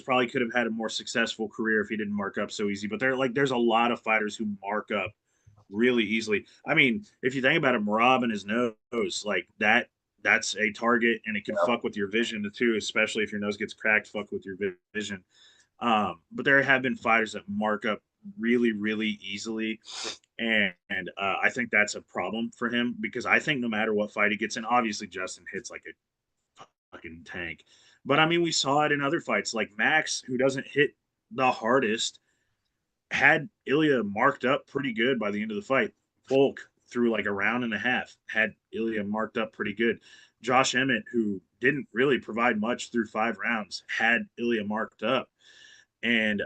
probably could have had a more successful career if he didn't mark up so easy. But there's a lot of fighters who mark up really easily. I mean, if you think about it, Marab and his nose, like that's a target, and it can fuck with your vision too, especially if your nose gets cracked, fuck with your vision. But there have been fighters that mark up really, really easily, and I think that's a problem for him, because I think no matter what fight he gets in, obviously Justin hits like a fucking tank. But I mean, we saw it in other fights, like Max, who doesn't hit the hardest, had Ilia marked up pretty good by the end of the fight. Volk, through like a round and a half, had Ilia marked up pretty good. Josh Emmett, who didn't really provide much through 5 rounds, had Ilia marked up. And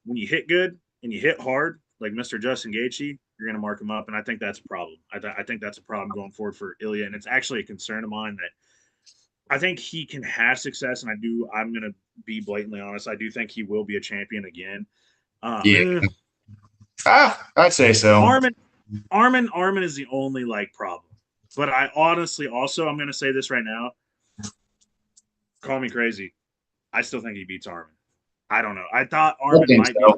when you hit good and you hit hard, like Mr. Justin Gaethje, you're going to mark him up. And I think that's a problem. I think that's a problem going forward for Ilia. And it's actually a concern of mine that I think he can have success. And I'm going to be blatantly honest, I do think he will be a champion again. I'd say so. Armin is the only, like, problem. But I honestly also, I'm going to say this right now. Call me crazy. I still think he beats Armin. I don't know. I thought Armin might be.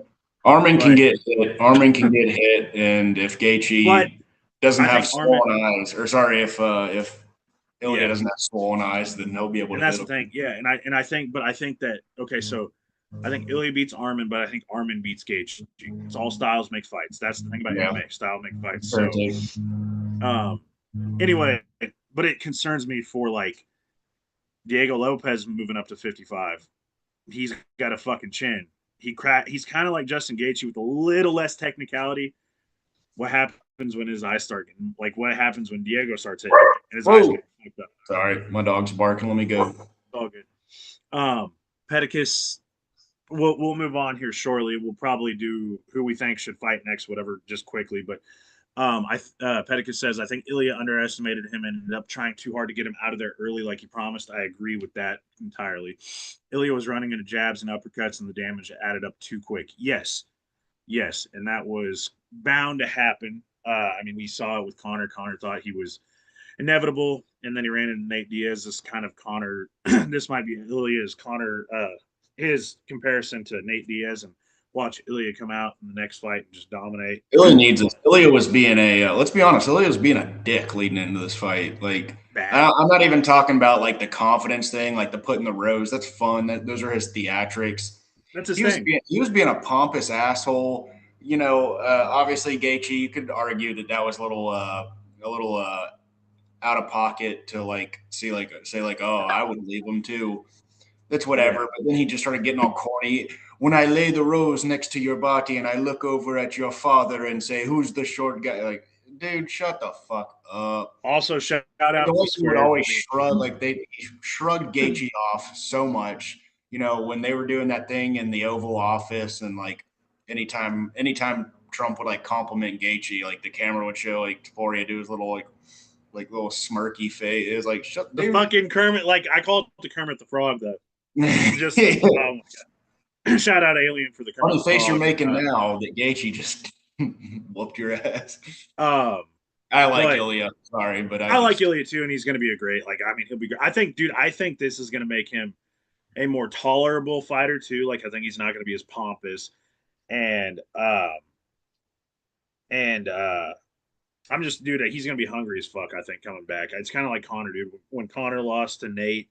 Armin can get hit. Armin can get hit, and if Gaethje doesn't have swollen eyes, or sorry, if Ilia doesn't have swollen eyes, then he'll be able to. And that's the thing, yeah. And I think that, okay, so I think Ilia beats Armin, but I think Armin beats Gaethje. It's all styles make fights. That's the thing about MMA. Style make fights. So, anyway, but it concerns me for, like, Diego Lopez moving up to 55. He's got a fucking chin. He's kind of like Justin Gaethje with a little less technicality. What happens when his eyes start getting, like, what happens when Diego starts hitting and his eyes get fucked up? Sorry, my dog's barking. Let me go. It's all good. Pedicus, we'll move on here shortly. We'll probably do who we think should fight next, whatever, just quickly. But Pedicus says, I think Ilia underestimated him and ended up trying too hard to get him out of there early like he promised. I agree with that entirely. Ilia was running into jabs and uppercuts, and the damage added up too quick. Yes, and that was bound to happen. I mean, we saw it with Conor. Conor thought he was inevitable, and then he ran into Nate Diaz. This kind of Conor, this might be Ilia's Conor, his comparison to Nate Diaz, and watch Ilia come out in the next fight and just dominate. Ilia needs us. Ilia was being let's be honest, Ilia was being a dick leading into this fight. Like, I'm not even talking about, like, the confidence thing, like the putting the rows. That's fun. Those are his theatrics. That's his thing. He was being a pompous asshole. You know, obviously Gaethje, you could argue that was a little out of pocket to, like, say like, oh, I would leave him too. That's whatever. Yeah. But then he just started getting all corny. When I lay the rose next to your body and I look over at your father and say, who's the short guy? Like, dude, shut the fuck up. Also, shout out to Square. Always shrug, like, they shrugged Gaethje off so much. when they were doing that thing in the Oval Office, and like anytime Trump would like compliment Gaethje, like the camera would show like Topuria do his little like little smirky face. It was like, shut the fucking Kermit, like I call it the Kermit the Frog though. Just oh my god. Shout out Alien for the Kermit funny the face Frog. you're making now that Gaethje just whooped your ass. I like Ilia. Sorry, but I like Ilia too, and he's going to be a great. Like, I mean, he'll be great. I think this is going to make him a more tolerable fighter too. Like, I think he's not going to be as pompous, and I'm just, dude, he's going to be hungry as fuck. I think coming back, it's kind of like Connor, dude. When Connor lost to Nate,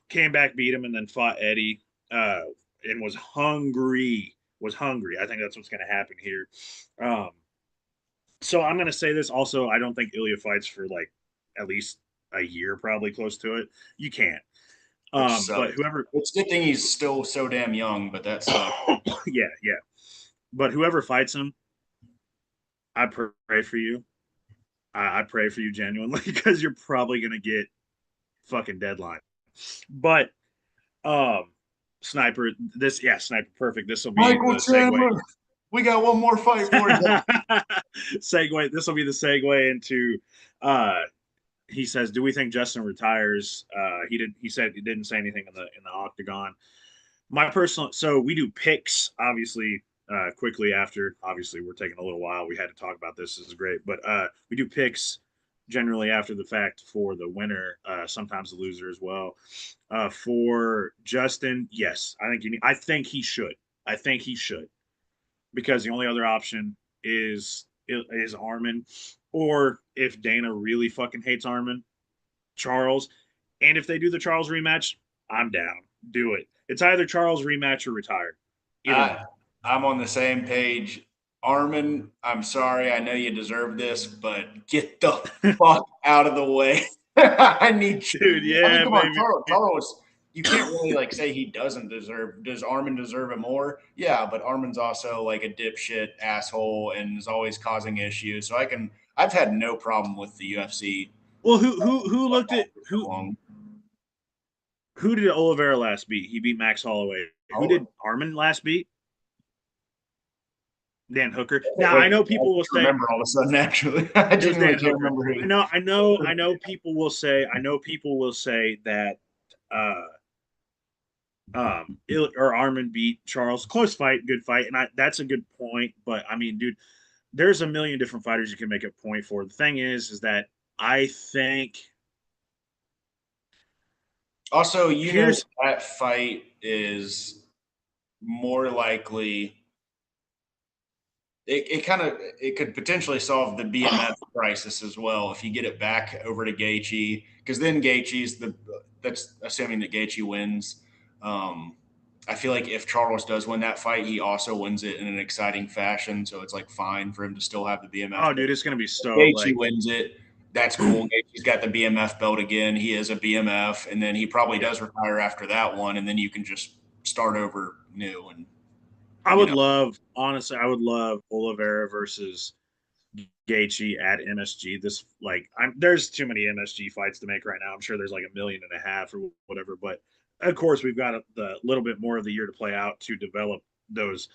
came back, beat him, and then fought Eddie, and was hungry. I think that's what's going to happen here. So I'm going to say this also. I don't think Ilia fights for like at least a year, probably close to it. You can't. But whoever, it's a good thing he's still so damn young, but that's yeah. But whoever fights him, I pray for you. I pray for you genuinely because you're probably going to get fucking deadline. But Sniper, Sniper, perfect. This will be Michael the segue. We got one more fight for you. Segue. This will be the segue into. He says, "Do we think Justin retires?" He didn't. He said he didn't say anything in the octagon. My personal. So we do picks, obviously. Quickly after, obviously, we're taking a little while. We had to talk about this. This is great, but we do picks generally after the fact for the winner, sometimes the loser as well. For Justin, yes, I think he should. I think he should. Because the only other option is Armin, or if Dana really fucking hates Armin, Charles. And if they do the Charles rematch, I'm down. Do it. It's either Charles rematch or retire. I'm on the same page. Armin, I'm sorry. I know you deserve this, but get the fuck out of the way. I need you. Dude, yeah, I mean, come on, Charles. You can't really like say he doesn't deserve. Does Armin deserve it more? Yeah, but Armin's also like a dipshit asshole and is always causing issues. So I've had no problem with the UFC. Well, who looked at who did Oliveira last beat? He beat Max Holloway. Who did Armin last beat? Dan Hooker. Now I know people will say. Remember all of a sudden, actually, I genuinely can't remember who. I know. People will say. That. Or Armin beat Charles. Close fight, good fight, and that's a good point. But I mean, dude, there's a million different fighters you can make a point for. The thing is that I think. Also, that fight is more likely. It could potentially solve the BMF crisis as well if you get it back over to Gaethje, because then that's assuming that Gaethje wins. I feel like if Charles does win that fight, he also wins it in an exciting fashion, so it's like fine for him to still have the BMF. Oh, dude, it's gonna be so. Gaethje wins it. That's cool. Gaethje's got the BMF belt again. He is a BMF, and then he probably does retire after that one, and then you can just start over new. And I would love Oliveira versus Gaethje at MSG. There's too many MSG fights to make right now. I'm sure there's like 1.5 million or whatever, but of course we've got the little bit more of the year to play out to develop those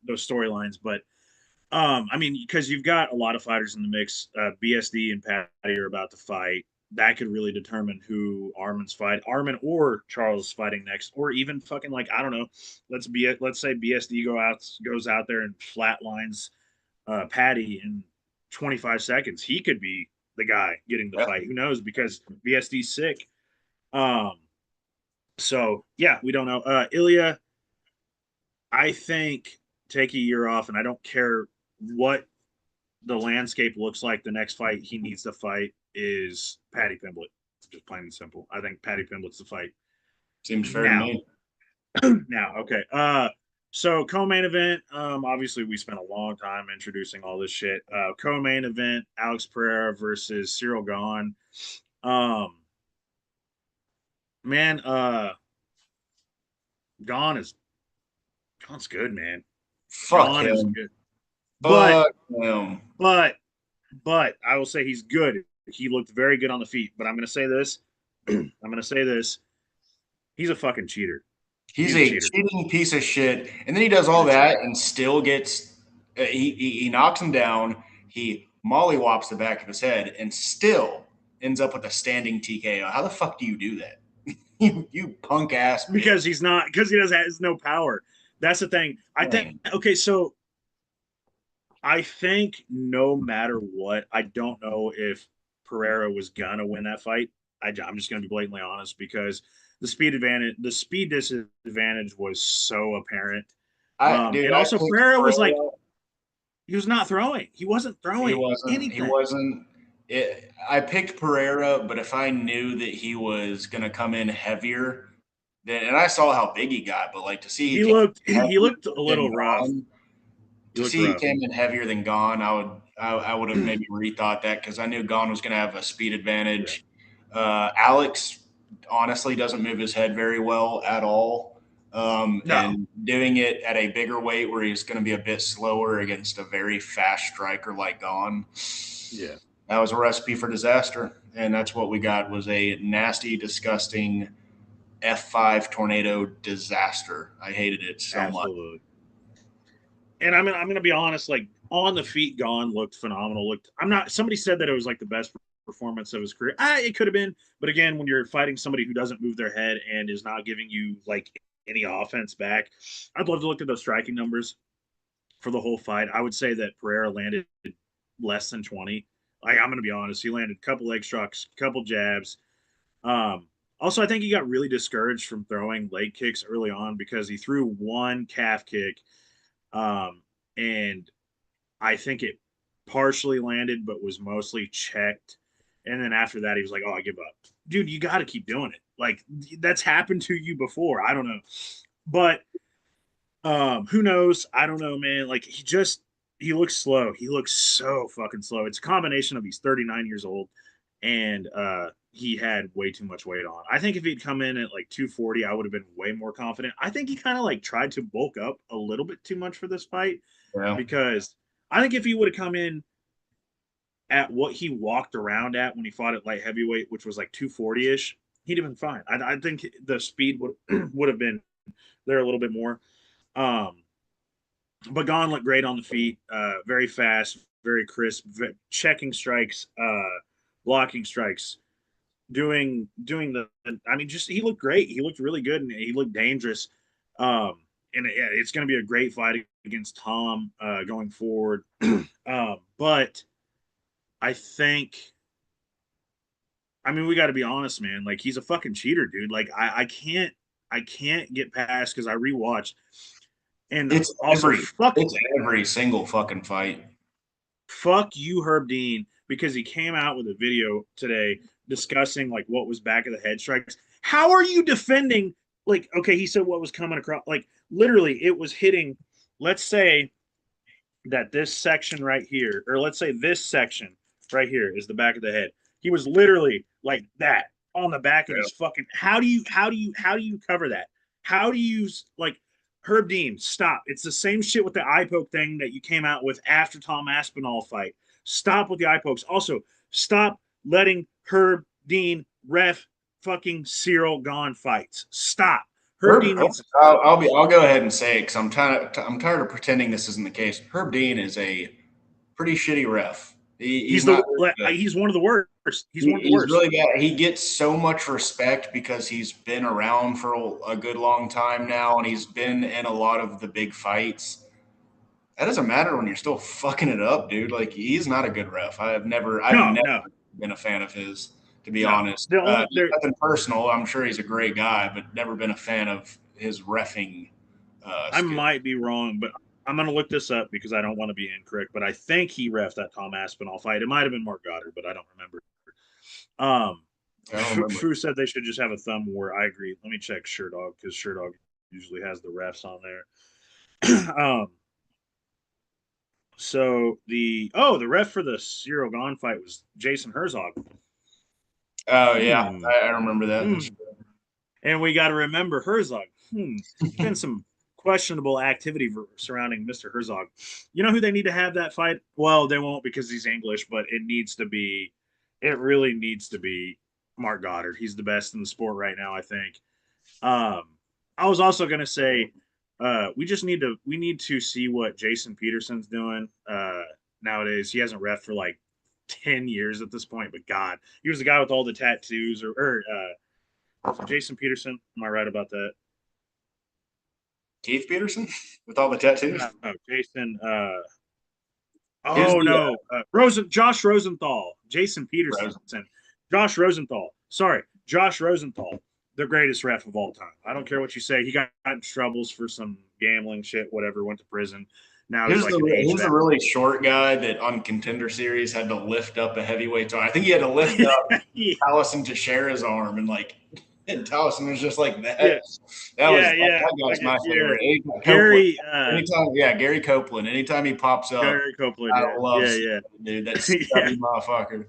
storylines. But I mean, because you've got a lot of fighters in the mix. BSD and Patty are about to fight. That could really determine who Armin or Charles is fighting next, or even fucking like, I don't know. Let's say BSD goes out there and flatlines Patty in 25 seconds. He could be the guy getting the fight. Who knows? Because BSD's sick. So yeah, we don't know. Ilia, I think take a year off, and I don't care what the landscape looks like. The next fight he needs to fight is Paddy Pimblett. Just plain and simple. I think Paddy Pimblett's the fight. Seems fair to me. Now, okay. So co-main event. Obviously we spent a long time introducing all this shit. Co-main event: Alex Pereira versus Cyril Gahn. Gahn's good, man. Fuck him. Is good. But I will say he's good. He looked very good on the feet. But I'm going to say this. He's a fucking cheater. He's a a cheater. cheating piece of shit. And then he does all that and still gets he knocks him down. He mollywops the back of his head and still ends up with a standing TKO. How the fuck do you do that? you punk ass bitch. Because he has no power. That's the thing. I think okay, so I think no matter what, I don't know if Pereira was gonna win that fight. I'm just gonna be blatantly honest because the speed disadvantage was so apparent. And also Pereira was like, he was not throwing. He wasn't throwing anything. He wasn't. I picked Pereira, but if I knew that he was going to come in heavier, then and I saw how big he got, but like to see he looked a little rough. He came in heavier than Gone, I would have maybe rethought that because I knew Gone was going to have a speed advantage. Yeah. Alex honestly doesn't move his head very well at all. No. And doing it at a bigger weight where he's going to be a bit slower against a very fast striker like Gone. Yeah. That was a recipe for disaster. And that's what we got was a nasty, disgusting F5 tornado disaster. I hated it so much. And I'm going to be honest, like on the feet, Gone looked phenomenal. Somebody said that it was like the best performance of his career. It could have been. But again, when you're fighting somebody who doesn't move their head and is not giving you like any offense back, I'd love to look at those striking numbers for the whole fight. I would say that Pereira landed less than 20. Like, I'm going to be honest. He landed a couple leg strikes, a couple jabs. Also, I think he got really discouraged from throwing leg kicks early on because he threw one calf kick. And I think it partially landed, but was mostly checked. And then after that, he was like, "Oh, I give up." Dude, you got to keep doing it. Like, that's happened to you before. I don't know. But who knows? I don't know, man. Like, he looks slow. He looks so fucking slow. It's a combination of he's 39 years old and he had way too much weight on. I think if he'd come in at like 240, I would have been way more confident. I think he kind of like tried to bulk up a little bit too much for this fight because I think if he would have come in at what he walked around at when he fought at light heavyweight, which was like 240-ish, he'd have been fine. I think the speed would have been there a little bit more. But Gone looked great on the feet, very fast, very crisp, checking strikes, blocking strikes, doing the. I mean, just he looked great. He looked really good, and he looked dangerous. And it's going to be a great fight against Tom going forward. But I think, I mean, we got to be honest, man. Like, he's a fucking cheater, dude. Like, I can't get past because I rewatched. And it's every single fucking fight. Fuck you, Herb Dean, because he came out with a video today discussing like what was back of the head strikes. How are you defending? Like, okay, he said what was coming across. Like, literally, it was hitting. Let's say that this section right here, or let's say this section right here is the back of the head. He was literally like that on the back of his fucking. How do you cover that? How do you like? Herb Dean, stop. It's the same shit with the eye poke thing that you came out with after Tom Aspinall fight. Stop with the eye pokes. Also, stop letting Herb Dean ref fucking Cyril Gone fights. Stop. Herb Dean needs to I'll go ahead and say it because I'm tired of pretending this isn't the case. Herb Dean is a pretty shitty ref. He's one of the worst. He's really bad. He gets so much respect because he's been around for a good long time now, and he's been in a lot of the big fights. That doesn't matter when you're still fucking it up, dude. Like, he's not a good ref. I've never been a fan of his, to be honest. Nothing personal. I'm sure he's a great guy, but never been a fan of his reffing. I might be wrong, but I'm going to look this up because I don't want to be incorrect, but I think he reffed that Tom Aspinall fight. It might have been Mark Goddard, but I don't remember. Fu said they should just have a thumb war. I agree. Let me check Sherdog because Sherdog usually has the refs on there. So the ref for the Cyril Gone fight was Jason Herzog. Oh yeah, I remember that. And we got to remember Herzog. There's been some questionable activity surrounding Mr. Herzog. You know who they need to have that fight? Well, they won't because he's English, but it really needs to be Mark Goddard. He's the best in the sport right now, I think. I was also gonna say we need to see what Jason Peterson's doing nowadays. He hasn't ref for like 10 years at this point, but God, he was the guy with all the tattoos so Jason Peterson, am I right about that? Keith Peterson with all the tattoos. No, Jason Who's oh the no, Josh Rosenthal, Jason Peterson, Rose? Josh Rosenthal. Sorry, Josh Rosenthal, the greatest ref of all time. I don't care what you say. He got in troubles for some gambling shit, whatever. Went to prison. Now he's like an Who's the HVAC. really short guy that on Contender Series had to lift up a heavyweight? I think he had to lift up yeah, Allison Teixeira's arm, and Towson was just like that. yeah, yeah. That guy's my Yeah. favorite. Copeland. Gary, Anytime, yeah, Gary Copeland. Anytime he pops up, Gary Copeland. I love Yeah, seeing it, dude. That yeah. stubby motherfucker.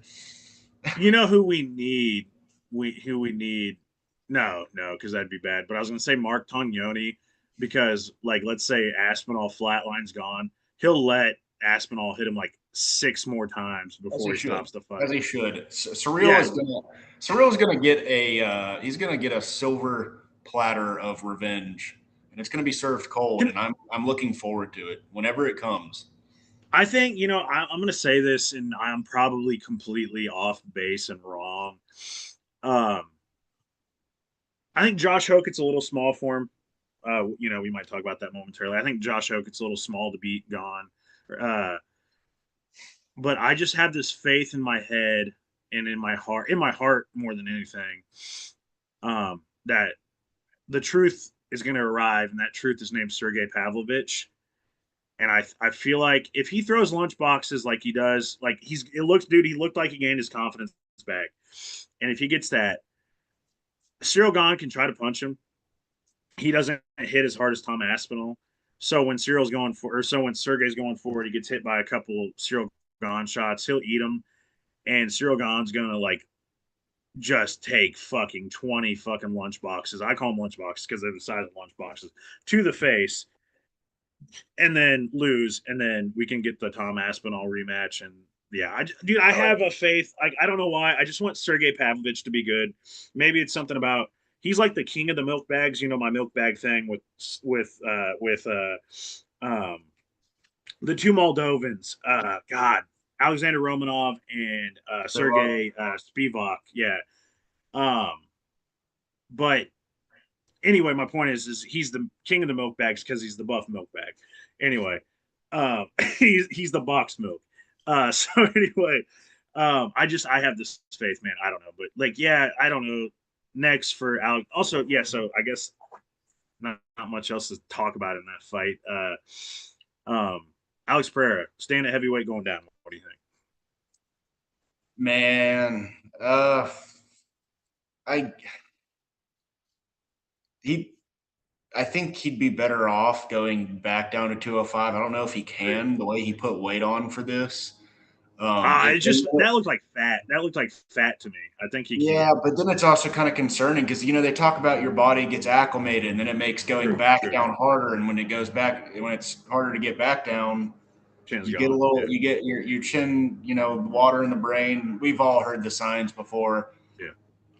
You know who we need? Who we need? No, because that'd be bad. But I was gonna say Mark Tognoni because, like, let's say Aspinall flatline's gone, he'll let Aspinall hit him like 6 more times before he stops the fight. As he should. Yeah, Surreal is gonna get he's gonna get a silver platter of revenge, and it's gonna be served cold, and I'm looking forward to it whenever it comes. I think I'm going to say this, and I'm probably completely off base and wrong. Um, I think Josh Hokett's a little small for him. We might talk about that momentarily. I think Josh Hokett's a little small to beat Gone, uh, but I just have this faith in my head and in my heart more than anything, that the truth is going to arrive, and that truth is named Sergey Pavlovich. And I feel like if he throws lunch boxes like he does, like he looked like he gained his confidence back. And if he gets that, Cyril Gahn can try to punch him. He doesn't hit as hard as Tom Aspinall. So when Sergey's going forward, he gets hit by a couple Cyril Gahn shots. He'll eat them, and Cyril Gahn's gonna like just take fucking 20 fucking lunch boxes. I call them lunch boxes because they're the size of lunch boxes to the face, and then lose, and then we can get the Tom Aspinall rematch. And yeah, I have a faith. I don't know why. I just want Sergey Pavlovich to be good. Maybe it's something about he's like the king of the milk bags. My milk bag thing with the two Moldovans. God, Alexander Romanov and Sergey Spivak. Yeah. Um, but anyway, my point is he's the king of the milk bags because he's the buff milk bag. Anyway, he's the box milk. So anyway, I have this faith, man. I don't know, but like, yeah, I don't know. Next for Alex. Also, yeah. So I guess not much else to talk about in that fight. Alex Pereira, staying at heavyweight, going down. What do you think? Man, I he I think he'd be better off going back down to 205. I don't know if he can, the way he put weight on for this. That looked like fat. That looked like fat to me. I think he can. Yeah, but then it's also kind of concerning because they talk about your body gets acclimated and then it makes going back down harder. And when it's harder to get back down, you get you get your chin, water in the brain. We've all heard the signs before. Yeah.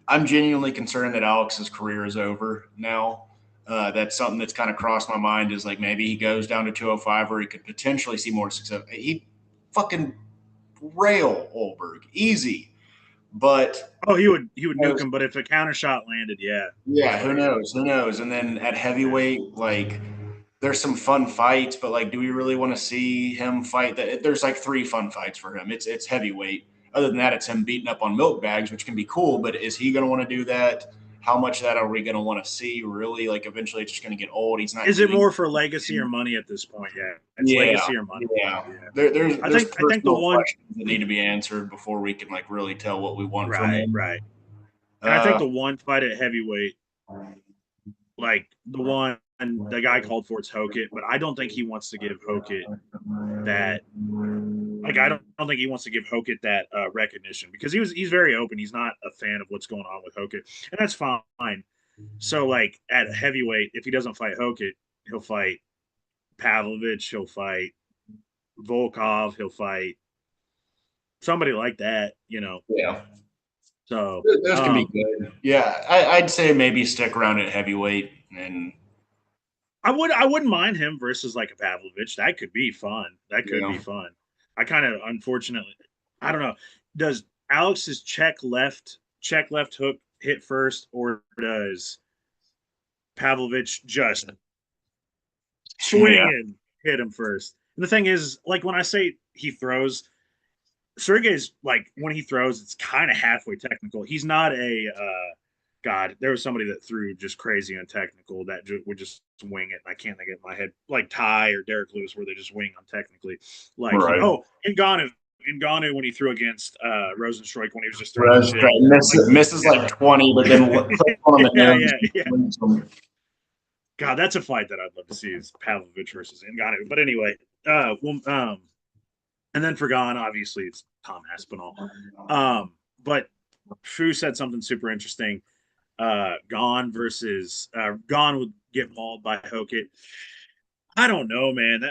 I'm genuinely concerned that Alex's career is over now. That's something that's kind of crossed my mind is like maybe he goes down to 205 where he could potentially see more success. He fucking rail Olberg easy, but he would nuke him. But if a counter shot landed, yeah, who knows? And then at heavyweight, like there's some fun fights, but like, do we really want to see him fight? That there's like 3 fun fights for him. It's heavyweight. Other than that, it's him beating up on milk bags, which can be cool. But is he going to want to do that? How much of that are we going to want to see? Really, like eventually, it's just going to get old. He's not. Is it more for legacy or money at this point? Yeah, it's legacy or money. Yeah, there's I think the one questions that need to be answered before we can like really tell what we want from him. Right. And I think the one fight at heavyweight, like the guy called for it's Hokett, but I don't think he wants to give Hokett that. Like I don't think he wants to give Hokett that recognition because he's very open. He's not a fan of what's going on with Hokett, and that's fine. So like at heavyweight, if he doesn't fight Hokett, he'll fight Pavlovich, he'll fight Volkov, he'll fight somebody like that. Yeah. So those can be good. Yeah, I'd say maybe stick around at heavyweight, and I wouldn't mind him versus like a Pavlovich. That could be fun. That could be fun. I kind of unfortunately, I don't know. Does Alex's check left hook hit first, or does Pavlovich just swing and hit him first? And the thing is, like when I say he throws, Sergey's like when he throws, it's kind of halfway technical. He's not a God. There was somebody that threw just crazy and technical that would just wing it. I can't think of it in my head, like Ty or Derek Lewis, where they just wing on technically. Like Ngannou when he threw against Rosenstruik when he was just throwing shit. Misses like 20, but then on the nose. God, that's a fight that I'd love to see is Pavlovich versus Ngannou. But anyway, and then for Gane, obviously it's Tom Aspinall. But Fu said something super interesting. Gane would get mauled by Hokit. I don't know, man.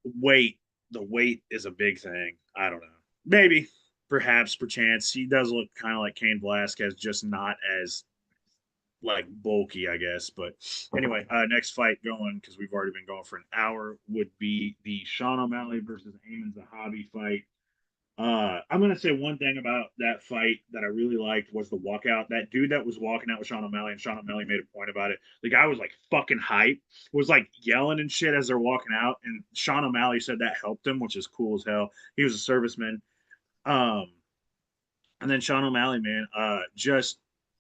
The weight is a big thing. I don't know. Maybe, perhaps, perchance. He does look kind of like Cain Velasquez, just not as like bulky, I guess. But anyway, next fight going, because we've already been going for an hour, would be the Sean O'Malley versus Amin Zahabi fight. I'm gonna say one thing about that fight that I really liked was the walkout. That dude that was walking out with Sean O'Malley, and Sean O'Malley made a point about it. The guy was like fucking hype, was like yelling and shit as they're walking out, and Sean O'Malley said that helped him, which is cool as hell. He was a serviceman. And then Sean O'Malley, man, just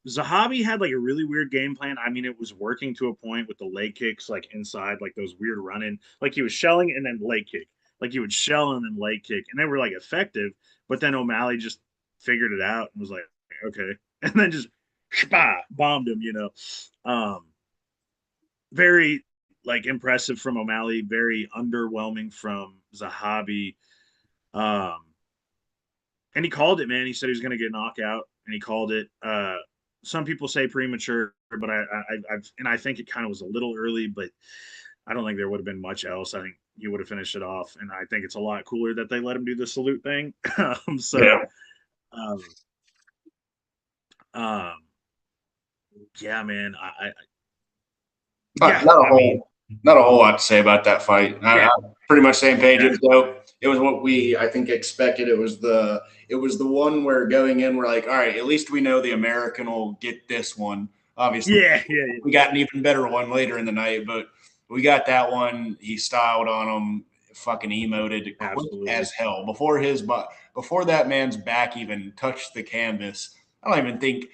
Zahabi had like a really weird game plan. I mean, it was working to a point with the leg kicks, like inside, like those weird running, like he was shelling and then leg kick, like he would shell and then leg kick, and they were like effective. But then O'Malley just figured it out and was like, okay, and then just bombed him, very like impressive from O'Malley, very underwhelming from Zahabi. And he called it, man. He said he was going to get a knockout, and he called it. Some people say premature, but I think it kind of was a little early, but I don't think there would have been much else. I think he would have finished it off, and I think it's a lot cooler that they let him do the salute thing. Yeah, man. Not a whole lot to say about that fight. I'm pretty much same page. It was what I think expected. It was the one where going in, we're like, all right, at least we know the American will get this one. Obviously, we got an even better one later in the night, but we got that one. He styled on him, fucking emoted quick as hell before that man's back even touched the canvas. I don't even think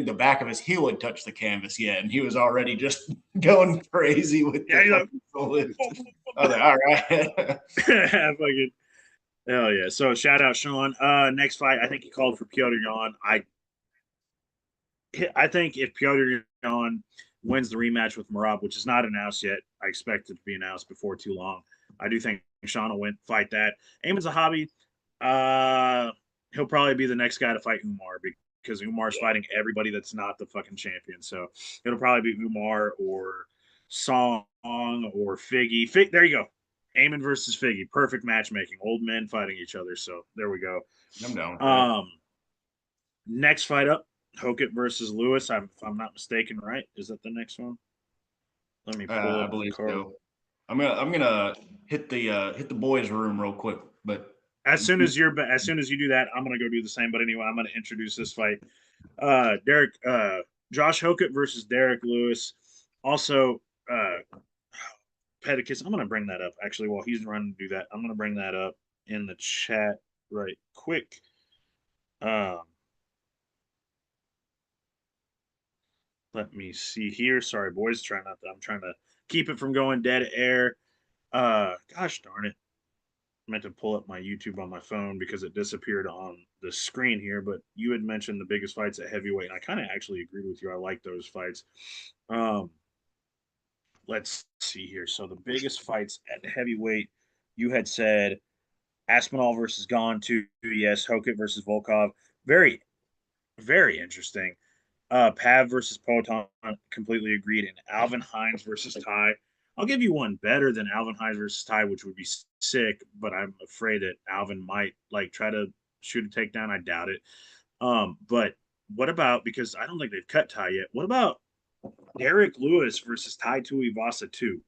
the back of his heel had touched the canvas yet, and he was already just going crazy with the salute. I was like, all right. Fucking hell yeah. So shout out Sean. Next fight, I think he called for Piotr Jan. I think if Piotr Jan wins the rematch with Merab, which is not announced yet, I expect it to be announced before too long. I do think Sean will fight that. Amin Zahabi, he'll probably be the next guy to fight Umar because Umar's fighting everybody that's not the fucking champion. So it'll probably be Umar or Song or Figgy. There you go. Amin versus Figgy. Perfect matchmaking. Old men fighting each other. So there we go. I'm down. Next fight up, Hokit versus Lewis. If I'm not mistaken, right? Is that the next one? Let me pull up. I believe so. I'm gonna hit the boys' room real quick, but as soon as you do that, I'm gonna go do the same. But anyway, I'm gonna introduce this fight. Josh Hokit versus Derek Lewis. Also, Pedicus. I'm gonna bring that up actually while he's running to do that. I'm gonna bring that up in the chat right quick. Let me see here. Sorry, boys. I'm trying to keep it from going dead air. Gosh darn it. I meant to pull up my YouTube on my phone because it disappeared on the screen here, but you had mentioned the biggest fights at heavyweight, and I kind of actually agreed with you. I like those fights. Let's see here. So the biggest fights at heavyweight, you had said Aspinall versus Gane 2, yes. Hokit versus Volkov. Very, very interesting. Pav versus Poton, completely agreed. And Alvin Hines versus Ty. I'll give you one better than Alvin Hines versus Ty, which would be sick, but I'm afraid that Alvin might like try to shoot a takedown. I doubt it. But what about, because I don't think they've cut Ty yet. What about Derek Lewis versus Tai Tuivasa 2?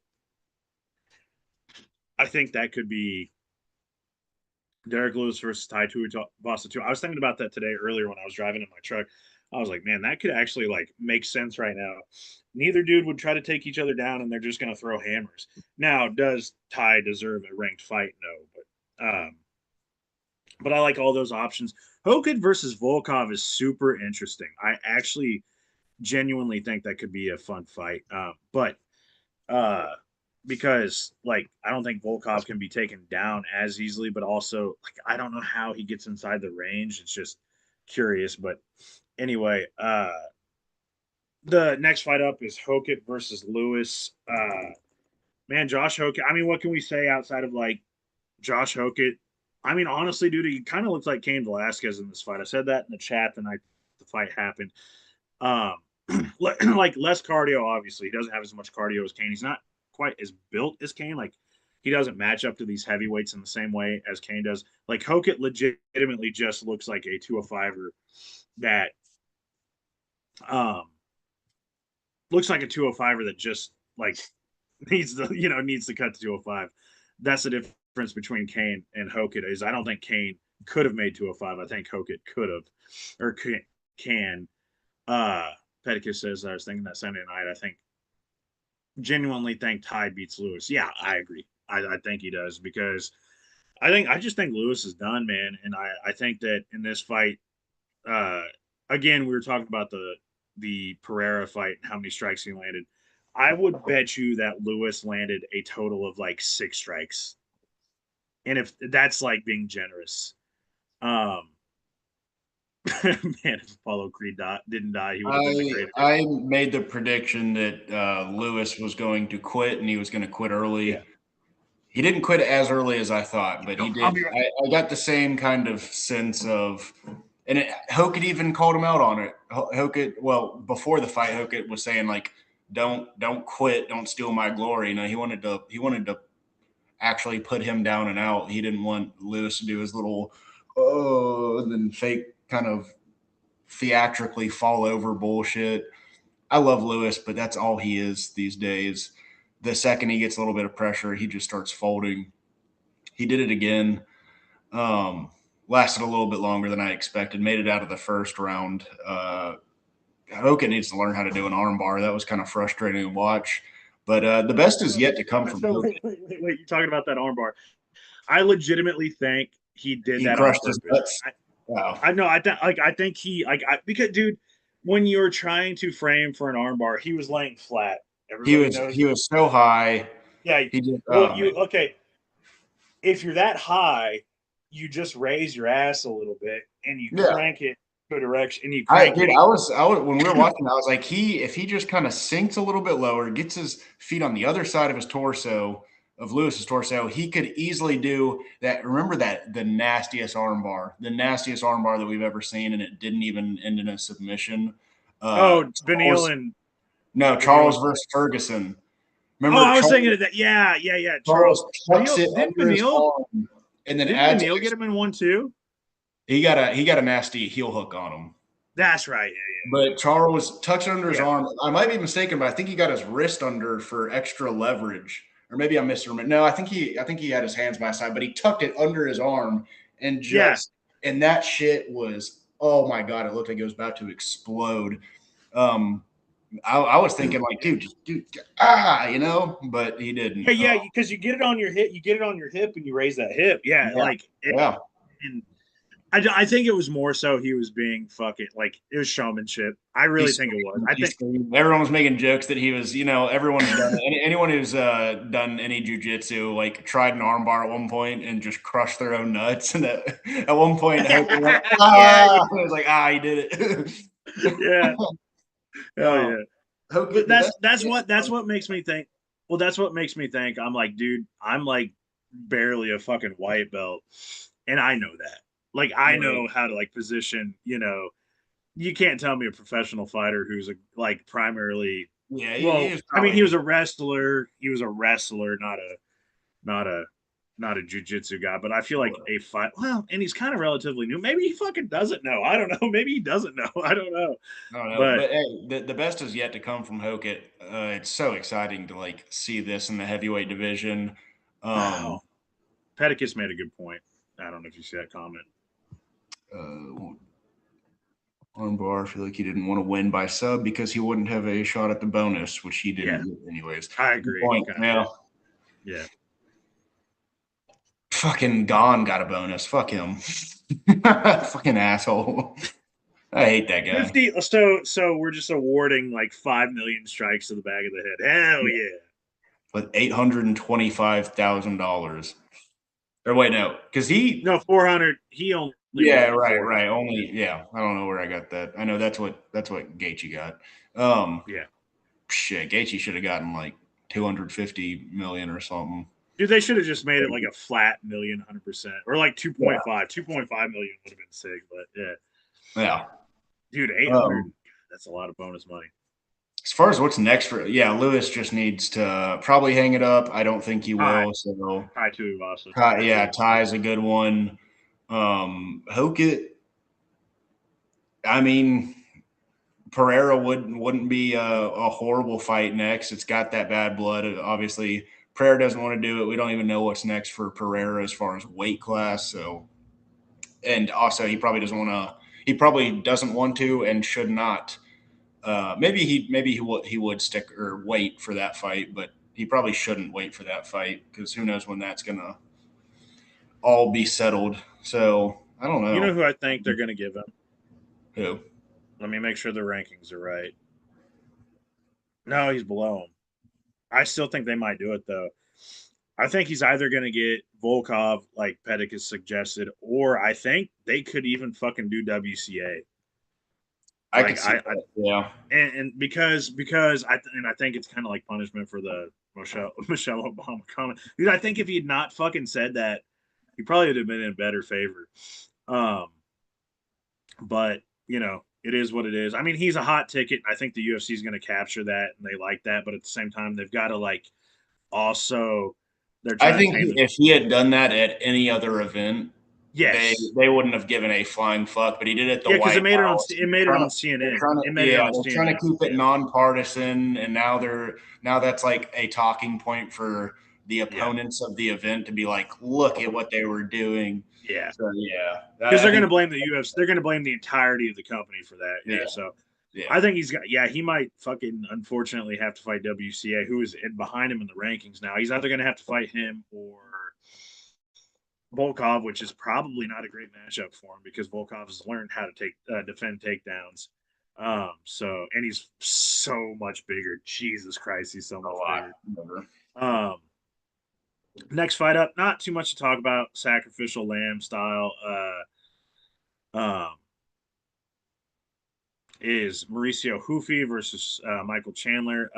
I think that could be Derek Lewis versus Tai Tuivasa 2. I was thinking about that today earlier when I was driving in my truck. I was like, man, that could actually like make sense right now. Neither dude would try to take each other down, and they're just going to throw hammers. Now, does Ty deserve a ranked fight? No, but I like all those options. Hokut versus Volkov is super interesting. I actually genuinely think that could be a fun fight. But uh, because like I don't think Volkov can be taken down as easily, but also like I don't know how he gets inside the range. It's just curious. But anyway, the next fight up is Hokut versus Lewis. Man, Josh Hokut. I mean, what can we say outside of like Josh Hokut? I mean, honestly, dude, he kind of looks like Cain Velasquez in this fight. I said that in the chat the night the fight happened. Um, like less cardio, obviously. He doesn't have as much cardio as Cain. He's not quite as built as Cain. Like he doesn't match up to these heavyweights in the same way as Cain does. Like Hokut legitimately just looks like a 205er that um looks like a 205er that just like needs to cut to 205. That's the difference between Cain and Hokut is I don't think Cain could have made 205. I think Hokut could have or can. Pedicus says I was thinking that Sunday night. I think genuinely think Ty beats Lewis. Yeah, I agree. I think he does because I just think Lewis is done, man. And I think that in this fight, uh, again, we were talking about the Pereira fight, how many strikes he landed. I would bet you that Lewis landed a total of like 6 strikes. And if that's like being generous. Man, if Apollo Creed didn't die, he would have been the greatest. I made the prediction that Lewis was going to quit and he was going to quit early. Yeah. He didn't quit as early as I thought, but he did. Right. I got the same kind of sense of, and Hokut even called him out on it. Hokut, well, before the fight, Hokut was saying like, "Don't quit, don't steal my glory." You know, he wanted to actually put him down and out. He didn't want Lewis to do his little and then fake kind of theatrically fall over bullshit. I love Lewis, but that's all he is these days. The second he gets a little bit of pressure, he just starts folding. He did it again. Lasted a little bit longer than I expected. Made it out of the first round. Hokut needs to learn how to do an armbar. That was kind of frustrating to watch. But the best is yet to come from Hokut. Wait, you're talking about that armbar. I legitimately think he did that crushed on his purpose. nuts. Wow. I know. I think he because dude, when you're trying to frame for an armbar, he was laying flat. He was so high. Yeah. He just, okay. If you're that high, you just raise your ass a little bit and you crank it to a direction and you crank it. I was when we were watching, I was like, if he just kind of sinks a little bit lower, gets his feet on the other side of his torso, of Lewis's torso, he could easily do that. Remember the nastiest armbar that we've ever seen, and it didn't even end in a submission. Beneil and Charles versus Ferguson. Remember? I was thinking of that. Yeah. Charles tucks it under his arm, and then didn't Beneil get him in 1-2? He got a nasty heel hook on him. That's right. Yeah. But Charles tucks it under his arm. I might be mistaken, but I think he got his wrist under for extra leverage. Or maybe I'm misremembering. No, I think he had his hands by his side, but he tucked it under his arm and and that shit was, oh my God, it looked like it was about to explode. I was thinking like, dude, but he didn't. Yeah, because you get it on your hip, and you raise that hip. Yeah. And I think it was more so he was being fucking like it was showmanship. I really think it was. I think everyone was making jokes that he was, everyone's done anyone who's done any jujitsu like tried an armbar at one point and just crushed their own nuts. And at one point, I was like, he did it. Yeah. Hell yeah. But that's what makes me think. Well, that's what makes me think. I'm like, dude, I'm like barely a fucking white belt, and I know that. Like, I know how to like position. You can't tell me a professional fighter who's primarily. Yeah. Well, I mean, he was a wrestler. He was a wrestler, not a not a jujitsu guy, but I feel like a fight. Well, and he's kind of relatively new. Maybe he fucking doesn't know. I don't know. Maybe he doesn't know. I don't know. I don't know, But but hey, the best is yet to come from Hokit. It's so exciting to like see this in the heavyweight division. wow, Pedicus made a good point. I don't know if you see that comment. Armbar, I feel like he didn't want to win by sub because he wouldn't have a shot at the bonus, which he didn't get anyways. I agree. Good point. Yeah. Fucking Gon got a bonus. Fuck him. Fucking asshole. I hate that guy. 50. So we're just awarding like 5 million strikes to the back of the head. Hell yeah. With $825,000. Or wait, no, because no 400. He only right. Only I don't know where I got that. I know that's what Gaethje got. Yeah. Shit, Gaethje should have gotten like 250 million or something. Dude, they should have just made it like a flat million, 100%, or like 2.5. 2.5 million would have been sick, but yeah. Yeah. Dude, 800. That's a lot of bonus money. As far as what's next for Lewis just needs to probably hang it up. I don't think he will. So Ty too, also. Ty is a good one. Hokit. I mean, Pereira wouldn't be a horrible fight next. It's got that bad blood. Obviously, Pereira doesn't want to do it. We don't even know what's next for Pereira as far as weight class. So, and also he probably doesn't want to. He probably doesn't want to and should not. Maybe he would stick or wait for that fight, but he probably shouldn't wait for that fight because who knows when that's gonna all be settled. So I don't know. You know who I think they're gonna give him? Who? Let me make sure the rankings are right. No, he's below him. I still think they might do it though. I think he's either going to get Volkov, like Pedicus suggested, or I think they could even fucking do WCA. I could see that, yeah. And because I think it's kind of like punishment for the Michelle Obama comment. Dude, I think if he had not fucking said that, he probably would have been in better favor. But you know, it is what it is. I mean, he's a hot ticket. I think the UFC is going to capture that, and they like that. But at the same time, they've got to like also. I think if he had done that at any other event, yes, they wouldn't have given a flying fuck. But he did it at the White House. It made it on CNN. They're trying to keep it nonpartisan, and now that's like a talking point for the opponents of the event to be like, look at what they were doing. Yeah. So, yeah. Because they're going to blame the UFC. They're going to blame the entirety of the company for that. Yeah. So I think he might fucking unfortunately have to fight WCA, who is behind him in the rankings now. He's either going to have to fight him or Volkov, which is probably not a great matchup for him because Volkov has learned how to defend takedowns. And he's so much bigger. Jesus Christ, he's so much bigger. Next fight up, not too much to talk about. Sacrificial lamb style. Is Mauricio Hufi versus Michael Chandler.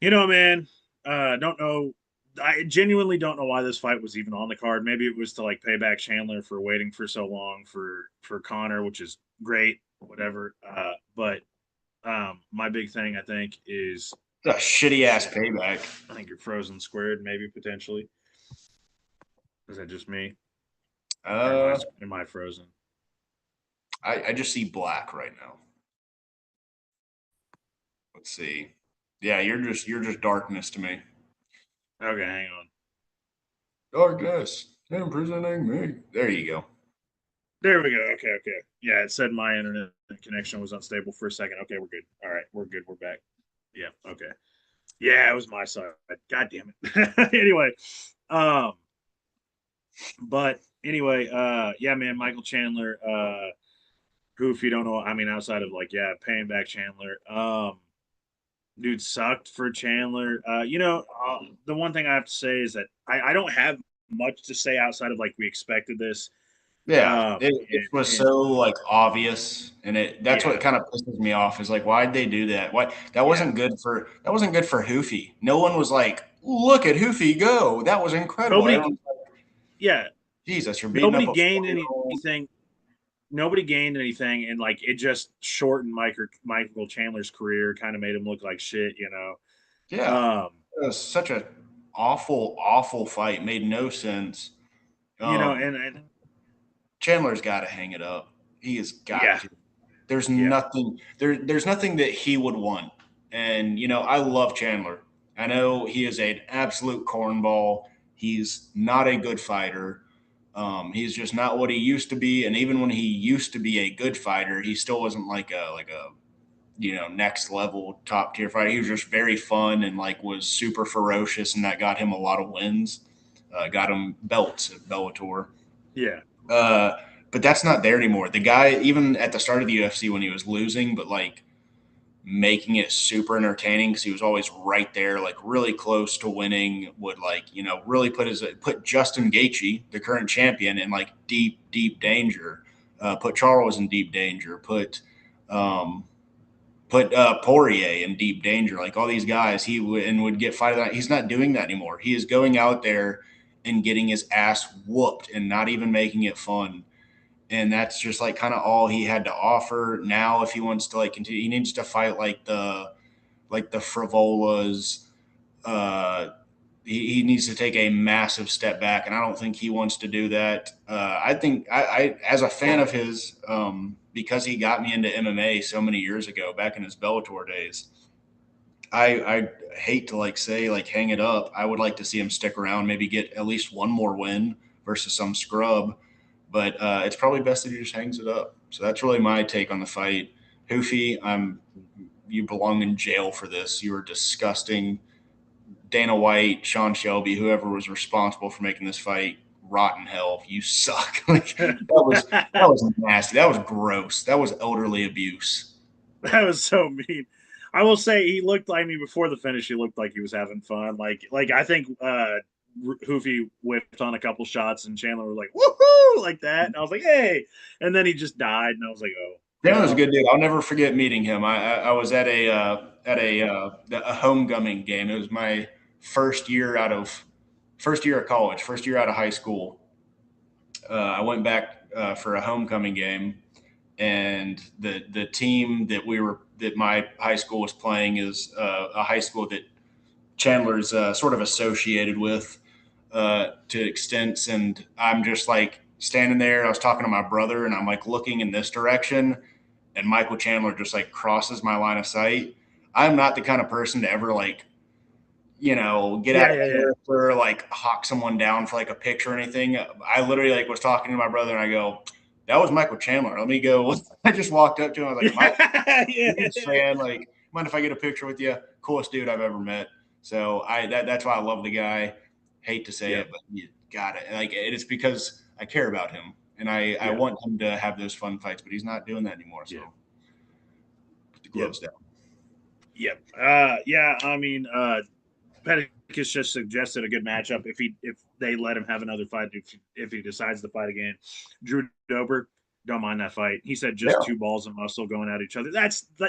Man, don't know. I genuinely don't know why this fight was even on the card. Maybe it was to like pay back Chandler for waiting for so long for Connor, which is great, whatever. But my big thing, I think, is a shitty ass payback. I think you're frozen squared, maybe potentially. Is that just me? Am I frozen? I just see black right now. Let's see. Yeah, you're just darkness to me. Okay, hang on. Darkness imprisoning me. There you go. There we go. Okay. Yeah, it said my internet connection was unstable for a second. Okay, we're good. All right, we're good. We're back. Yeah. Okay. Yeah, it was my side. God damn it. Anyway, but anyway, yeah, man, Michael Chandler, who, if you don't know, I mean, outside of like, paying back Chandler, dude sucked for Chandler. The one thing I have to say is that I don't have much to say outside of like we expected this. Yeah, it was so like obvious, and that's what kind of pisses me off is like, why'd they do that? Why that wasn't good for Hoofy. No one was like, look at Hoofy go. That was incredible. Jesus, you're beating nobody gained anything. Nobody gained anything, and like it just shortened Michael Chandler's career, kind of made him look like shit, Yeah, it was such a awful fight. Made no sense. And Chandler's got to hang it up. He has got yeah, to. There's yeah, nothing there's nothing that he would want. And I love Chandler. I know he is an absolute cornball. He's not a good fighter. He's just not what he used to be. And even when he used to be a good fighter, he still wasn't like a next level top tier fighter. He was just very fun and like was super ferocious, and that got him a lot of wins. Got him belts at Bellator. yeah. Uh, but that's not there anymore. The guy, even at the start of the UFC when he was losing, but like making it super entertaining because he was always right there, like really close to winning, would like, really put Justin Gaethje, the current champion, in like deep danger. Put Charles in deep danger. Um, put Poirier in deep danger. Like all these guys, would get fighted out. He's not doing that anymore. He is going out there and getting his ass whooped and not even making it fun. And that's just like kind of all he had to offer. Now, if he wants to like continue, he needs to fight like the Frivolas. Uh, he needs to take a massive step back, and I don't think he wants to do that. I think I as a fan of his, because he got me into MMA so many years ago, back in his Bellator days. I hate to like say like hang it up. I would like to see him stick around, maybe get at least one more win versus some scrub. But it's probably best that he just hangs it up. So that's really my take on the fight. Hoofy, you belong in jail for this. You are disgusting. Dana White, Sean Shelby, whoever was responsible for making this fight, rotten hell. You suck. Like that was nasty. That was gross. That was elderly abuse. That was so mean. I will say he looked like me before the finish. He looked like he was having fun. Like I think Hoofy whipped on a couple shots, and Chandler was like woohoo like that. And I was like, hey, and then he just died, and I was like, oh. Dan was a good dude. I'll never forget meeting him. I was at a homecoming game. It was my first year of college, first year out of high school. I went back for a homecoming game, and the team that my high school was playing is a high school that Chandler's sort of associated with to extents. And I'm just like standing there. I was talking to my brother, and I'm like looking in this direction, and Michael Chandler just like crosses my line of sight. I'm not the kind of person to ever like, get out of character, like hawk someone down for like a picture or anything. I literally like was talking to my brother, and I go, that was Michael Chandler. Let me go. I just walked up to him. I was like, Mike, fan, like, mind if I get a picture with you? Coolest dude I've ever met. So that's why I love the guy. Hate to say it, but you got it. Like it's because I care about him, and I want him to have those fun fights, but he's not doing that anymore. So put the gloves down. Yep. Yeah. I mean, Pedicus just suggested a good matchup if they let him have another fight. If he decides to fight again, Drew Dober, don't mind that fight. He said just two balls of muscle going at each other.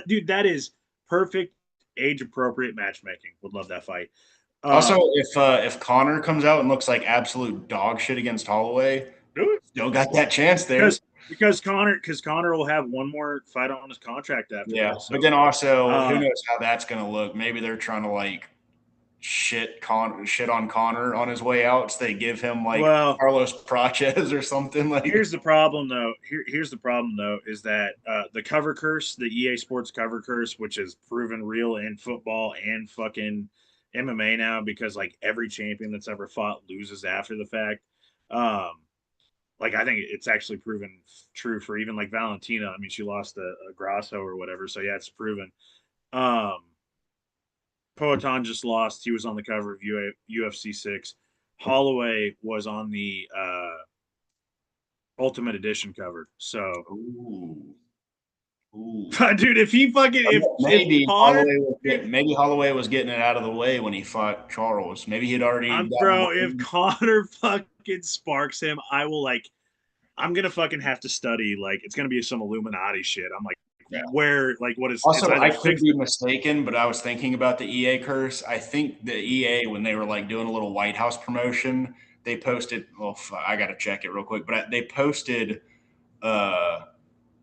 Dude. That is perfect, age appropriate matchmaking. Would love that fight. Also, if Connor comes out and looks like absolute dog shit against Holloway, still got that chance there. Because Connor will have one more fight on his contract after. Yeah, this, so. But then also, who knows how that's going to look? Maybe they're trying to like shit on Connor on his way out, so they give him like Carlos Praches or something. Like, here's the problem though. Here's the problem though is that the cover curse, the EA Sports cover curse, which is proven real in football and fucking MMA now, because like every champion that's ever fought loses after the fact. Like I think it's actually proven true for even like Valentina. I mean, she lost a Grasso or whatever, so yeah, it's proven. Poatan just lost. He was on the cover of UFC 6. Holloway was on the Ultimate Edition cover. So, Ooh. Dude, if he fucking maybe Holloway was getting it out of the way when he fought Charles. Maybe he'd already. Bro, if Connor fucking sparks him, I will like. I'm gonna fucking have to study. Like, it's gonna be some Illuminati shit. I'm like, where, like, what is? Also, I could be mistaken, but I was thinking about the EA curse. I think the EA, when they were like doing a little White House promotion, they posted. Well, I got to check it real quick, but they posted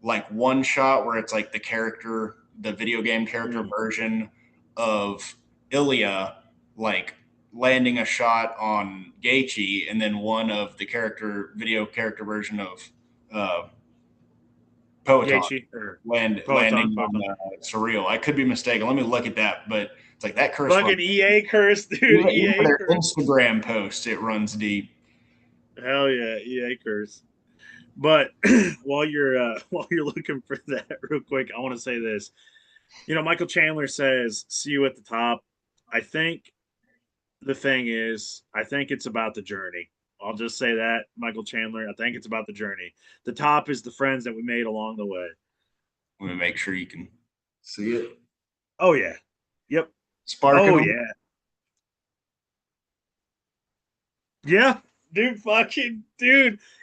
like one shot where it's like the video game character version of Ilia, like landing a shot on Gaethje, and then one of the video character version of uh, Poetan Gaethje or landing Poetan. on Surreal. I could be mistaken. Let me look at that, but it's like that curse. Fucking EA curse, dude. Even EA their curse. Instagram posts, it runs deep. Hell yeah, EA curse. But while you're looking for that real quick, I want to say this. Michael Chandler says, "See you at the top." I think the thing is, I think it's about the journey. I'll just say that, Michael Chandler. I think it's about the journey. The top is the friends that we made along the way. Let me make sure you can see it. Oh yeah. Yep. Sparking. Oh yeah. Yeah. Dude.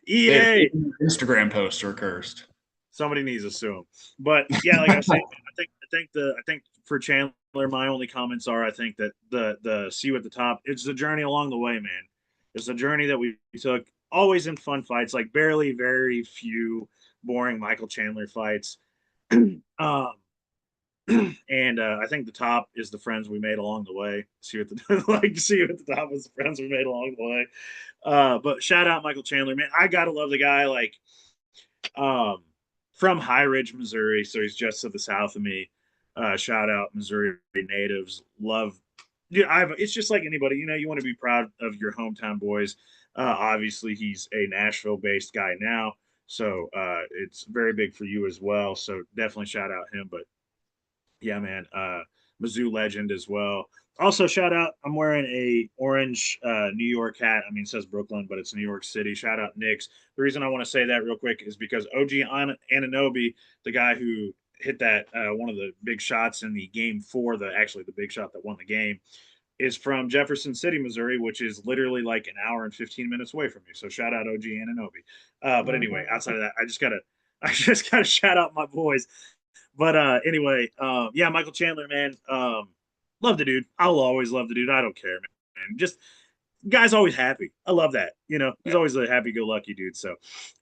EA. Instagram posts are cursed. Somebody needs to sue him. But yeah, like I said, I think for Chandler, my only comments are I think that the see you at the top, it's the journey along the way, man. It's the journey that we took, always in fun fights, like barely very few boring Michael Chandler fights. um and I think the top is the friends we made along the way. See you at the top is the friends we made along the way. But shout out Michael Chandler, man. I gotta love the guy. Like, from High Ridge, Missouri, so he's just to the south of me. Shout out Missouri natives. Love, yeah. It's just like anybody, you want to be proud of your hometown boys. Obviously, he's a Nashville-based guy now, so it's very big for you as well. So definitely shout out him. But yeah, man, Mizzou legend as well. Also, shout out. I'm wearing a orange New York hat. I mean, it says Brooklyn, but it's New York City. Shout out Knicks. The reason I want to say that real quick is because OG Ananobi, the guy who hit that one of the big shots in the game four, the big shot that won the game, is from Jefferson City, Missouri, which is literally like an hour and 15 minutes away from me. So shout out OG Ananobi. But anyway, outside of that, I just gotta shout out my boys. But anyway, yeah, Michael Chandler, man, love the dude. I'll always love the dude. I don't care, man. Just guy's always happy. I love that. He's always a happy-go-lucky dude. So,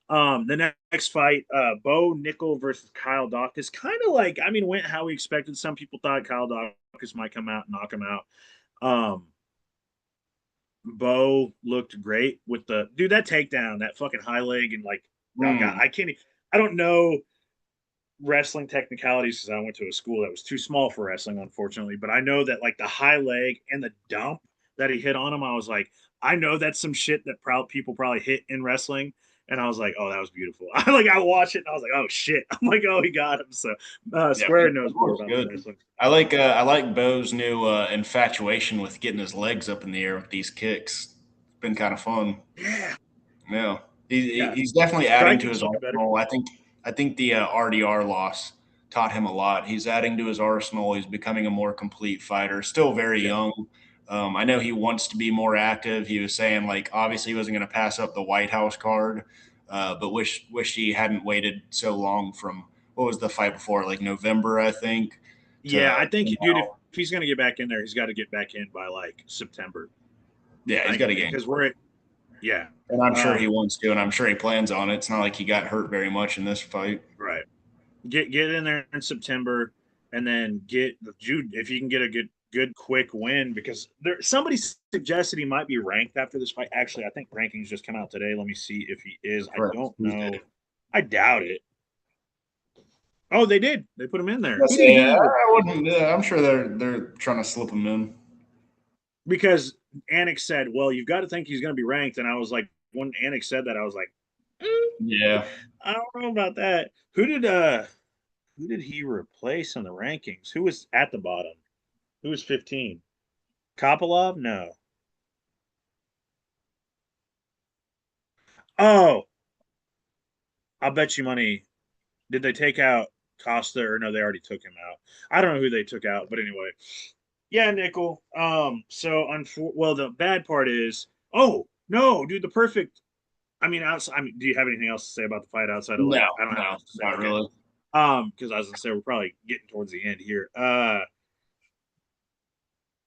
the next fight, Bo Nickel versus Kyle Dawkins, kind of like, I mean, went how we expected. Some people thought Kyle Dawkins might come out and knock him out. Bo looked great with that takedown, that fucking high leg, and like, God, I don't know wrestling technicalities because I went to a school that was too small for wrestling, unfortunately. But I know that like the high leg and the dump that he hit on him, I was like, I know that's some shit that people probably hit in wrestling. And I was like, oh, that was beautiful. I watched it and I was like, oh shit. I'm like, oh, he got him. So Square knows more about wrestling. I like Bo's new infatuation with getting his legs up in the air with these kicks. It's been kind of fun. Yeah. He's definitely adding to his arsenal. I think the RDR loss taught him a lot. He's adding to his arsenal. He's becoming a more complete fighter. Still very young. I know he wants to be more active. He was saying like obviously he wasn't going to pass up the White House card, but wish he hadn't waited so long from what was the fight before, like November, I think. Yeah, I think, dude, if he's going to get back in there, he's got to get back in by like September. Yeah, he's got to get because we're at. Yeah. And I'm sure he wants to, and I'm sure he plans on it. It's not like he got hurt very much in this fight. Right. Get in there in September, and then if you can get a good quick win, because somebody suggested he might be ranked after this fight. Actually, I think rankings just come out today. Let me see if he is. I don't know. I doubt it. Oh, they did. They put him in there. I'm sure they're trying to slip him in. Because Anik said, well, you've got to think he's going to be ranked. And I was like, when Anik said that, I was like, yeah, I don't know about that. Who did he replace in the rankings? Who was at the bottom? Who was 15? Kopolov? No. Oh, I'll bet you money. Did they take out Costa, or no, they already took him out? I don't know who they took out, but anyway. Yeah, Nickel. Well, the bad part is, oh no, dude, the perfect. I mean, do you have anything else to say about the fight outside of like? No, I don't have to say. Not really. Because I was gonna say we're probably getting towards the end here.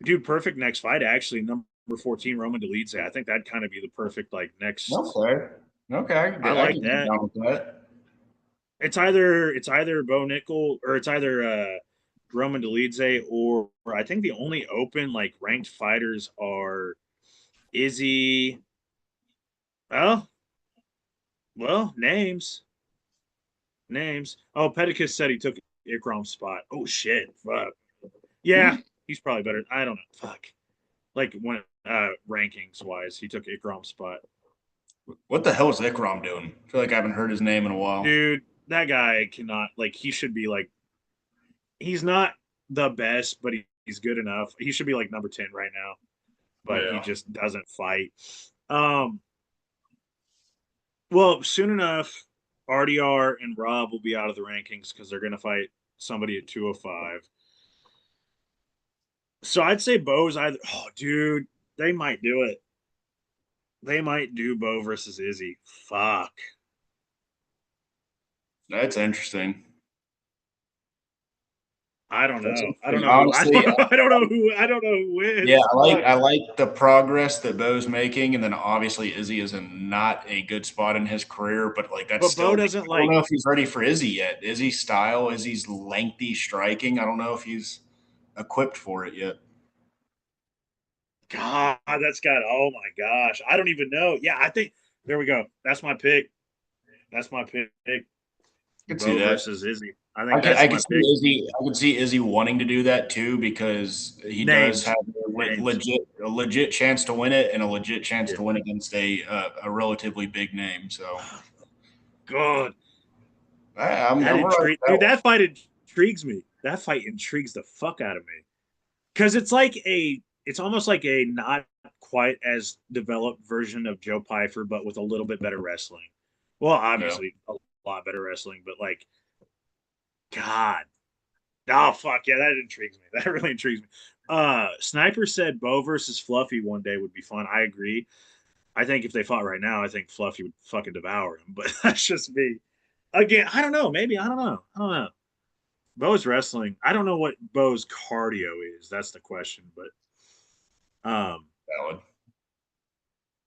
Dude, perfect next fight actually. Number 14, Roman Dolidze. I think that'd kind of be the perfect like next. Okay. I like that. It's either Bo Nickel or it's either Roman Dolidze, or I think the only open like ranked fighters are Izzy. Oh, well, names. Oh, Pedicus said he took Ikram's spot. Oh shit. Fuck. Yeah, he's probably better. I don't know. Fuck. Like when rankings wise, he took Ikram's spot. What the hell is Ikram doing? I feel like I haven't heard his name in a while. Dude, that guy cannot like he should be like he's not the best, but he's good enough. He should be like number 10 right now, but he just doesn't fight. Well, soon enough, RDR and Rob will be out of the rankings because they're going to fight somebody at 205. So I'd say Bo's either. Oh, dude, they might do it. They might do Bo versus Izzy. Fuck. That's interesting. I don't know. Honestly, I don't know who wins. Yeah, I like the progress that Bo's making, and then obviously Izzy is in not a good spot in his career, but like that's but still. Bo doesn't I don't know if he's ready for Izzy yet. Izzy's style, Izzy's lengthy striking. I don't know if he's equipped for it yet. God, that's got. Oh my gosh, I don't even know. Yeah, I think there we go. That's my pick. I can see Bo that. versus Izzy. I think that's I my could see pick. Izzy. I could see Izzy wanting to do that too because he does have a legit chance to win it and a legit chance to win against a relatively big name. So, God, I'm dude, that fight intrigues me. That fight intrigues the fuck out of me because it's almost like a not quite as developed version of Joe Pyfer, but with a little bit better wrestling. Well, obviously a lot better wrestling, but like, God, oh fuck yeah, that intrigues me. That really intrigues me. Sniper said Bo versus Fluffy one day would be fun. I agree. I think if they fought right now, I think Fluffy would fucking devour him. But that's just me. Again, I don't know. Maybe I don't know. Bo's wrestling. I don't know what Bo's cardio is. That's the question. But valid.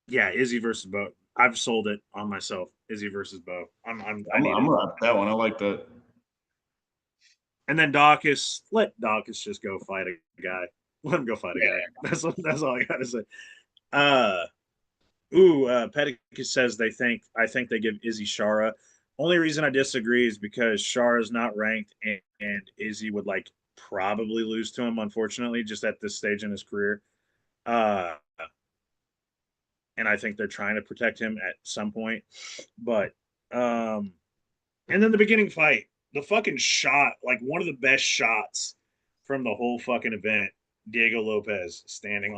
Yeah, Izzy versus Bo. I've sold it on myself. Izzy versus Bo. I need I'm it. right that one. I like that. And then Dawkins, let Dawkins just go fight a guy. Let him go fight a guy. That's all I gotta say. Pedicus says I think they give Izzy Shara. Only reason I disagree is because Shara's not ranked and Izzy would like probably lose to him, unfortunately, just at this stage in his career. And I think they're trying to protect him at some point. But and then the beginning fight, the fucking shot, like one of the best shots from the whole fucking event, Diego Lopez standing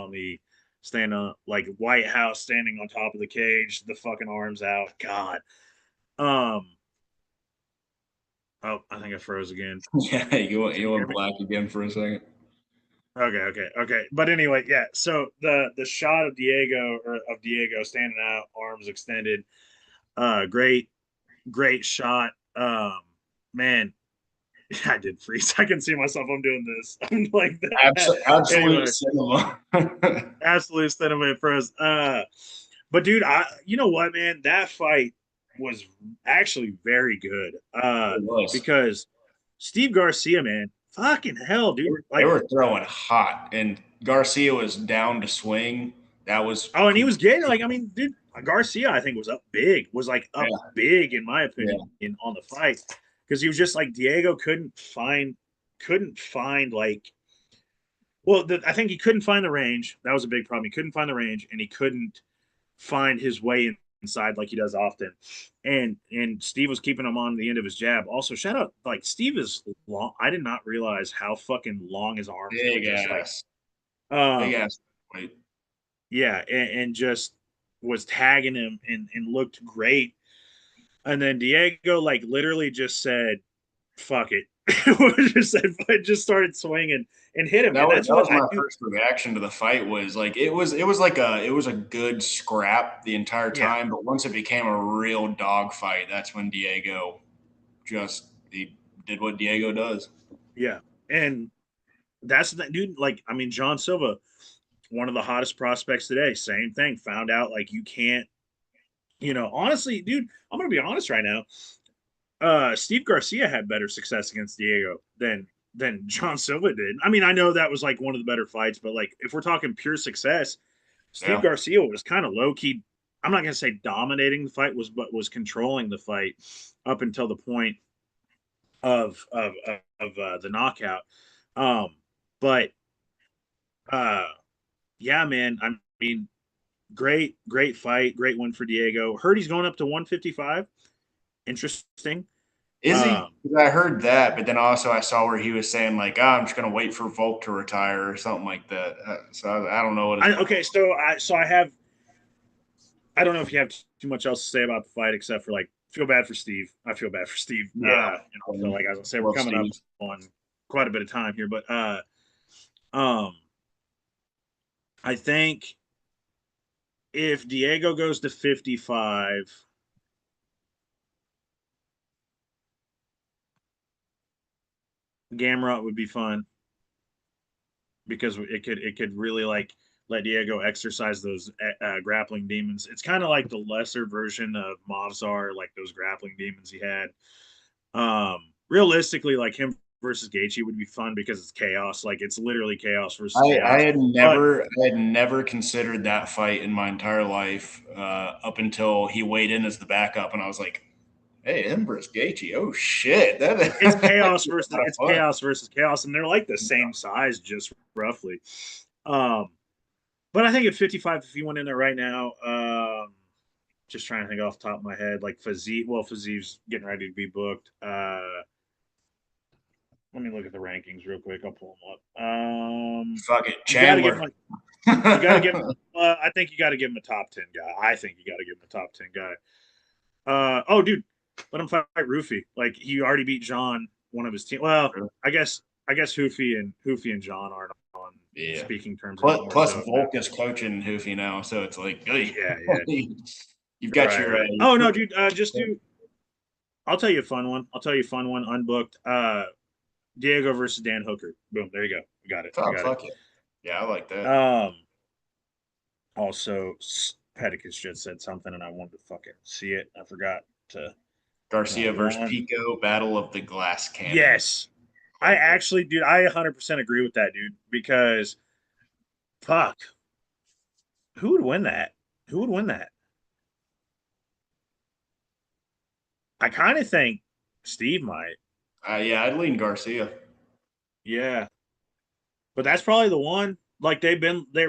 like White House standing on top of the cage, the fucking arms out. God. Oh, I think I froze again. Yeah, you went black again for a second. Okay. But anyway, yeah. So the shot of Diego standing out, arms extended. Great shot. Man, I did freeze. I can see myself. I'm doing this. I'm like that. Absolute cinema. Absolute cinema at first. But dude, you know what, man? That fight was actually very good. Because Steve Garcia, man, fucking hell, dude. They were throwing hot, and Garcia was down to swing. That was and he was getting like, I mean, dude, Garcia, I think was up big in my opinion on the fight because he was just like Diego couldn't find like I think he couldn't find the range. That was a big problem. He couldn't find the range, and he couldn't find his way inside like he does often. And Steve was keeping him on the end of his jab. Also, shout out, like Steve is long. I did not realize how fucking long his arms were. Big ass. Wait. Yeah, and just was tagging him and looked great. And then Diego like literally just said, "Fuck it." just started swinging and hit him. That was my first reaction to the fight. Was like it was a good scrap the entire time, but once it became a real dog fight, that's when Diego he did what Diego does. Yeah, and that's the dude. Like, I mean, John Silva, one of the hottest prospects today. Same thing. Found out like you can't. Honestly, dude, I'm gonna be honest right now. Steve Garcia had better success against Diego than than John Silva did. I mean, I know that was like one of the better fights, but like if we're talking pure success, Steve Garcia was kind of low key. I'm not gonna say dominating the fight but was controlling the fight up until the point of the knockout. But yeah, man. I mean, great fight, great win for Diego. Heard he's going up to 155. Interesting. Is he? I heard that, but then also I saw where he was saying like, "Oh, I'm just gonna wait for Volk to retire" or something like that. So I don't know what. Okay, so I have. I don't know if you have too much else to say about the fight except for like feel bad for Steve. I feel bad for Steve. Yeah. And also like as I say, we're coming up on quite a bit of time here, but I think if Diego goes to 55, Gamrot would be fun because it could really like let Diego exercise those grappling demons. It's kind of like the lesser version of Mavzar, like those grappling demons he had. Realistically, like him versus Gaethje would be fun because it's chaos. Like it's literally chaos versus chaos. I had never considered that fight in my entire life up until he weighed in as the backup, and I was like, "Hey, him versus Gaethje, oh shit!" It's chaos versus chaos, and they're like the same size, just roughly. But I think at 55, if he went in there right now, just trying to think off the top of my head, like Faziv's getting ready to be booked. Let me look at the rankings real quick. I'll pull them up. Fuck it, Chandler. You got to give him. I think you got to give him a top 10 guy. I think you got to give him a top 10 guy. Oh, dude, let him fight Rufy. Like he already beat John, one of his team. Well, I guess Hoofy and John aren't on speaking terms. Plus Volk is coaching Hoofy now, so it's like, yeah. You've got your. Oh no, dude! Just do. I'll tell you a fun one. Unbooked. Diego versus Dan Hooker. Boom. There you go. We got it. Oh, fuck it. Yeah, I like that. Also, Pedicus just said something, and I wanted to fucking see it. I forgot to. Garcia versus Pico, Battle of the Glass Cannon. Yes, I actually, dude. I 100% agree with that, dude. Because, fuck, who would win that? I kind of think Steve might. Yeah, I'd lean Garcia. Yeah, but that's probably the one. Like they've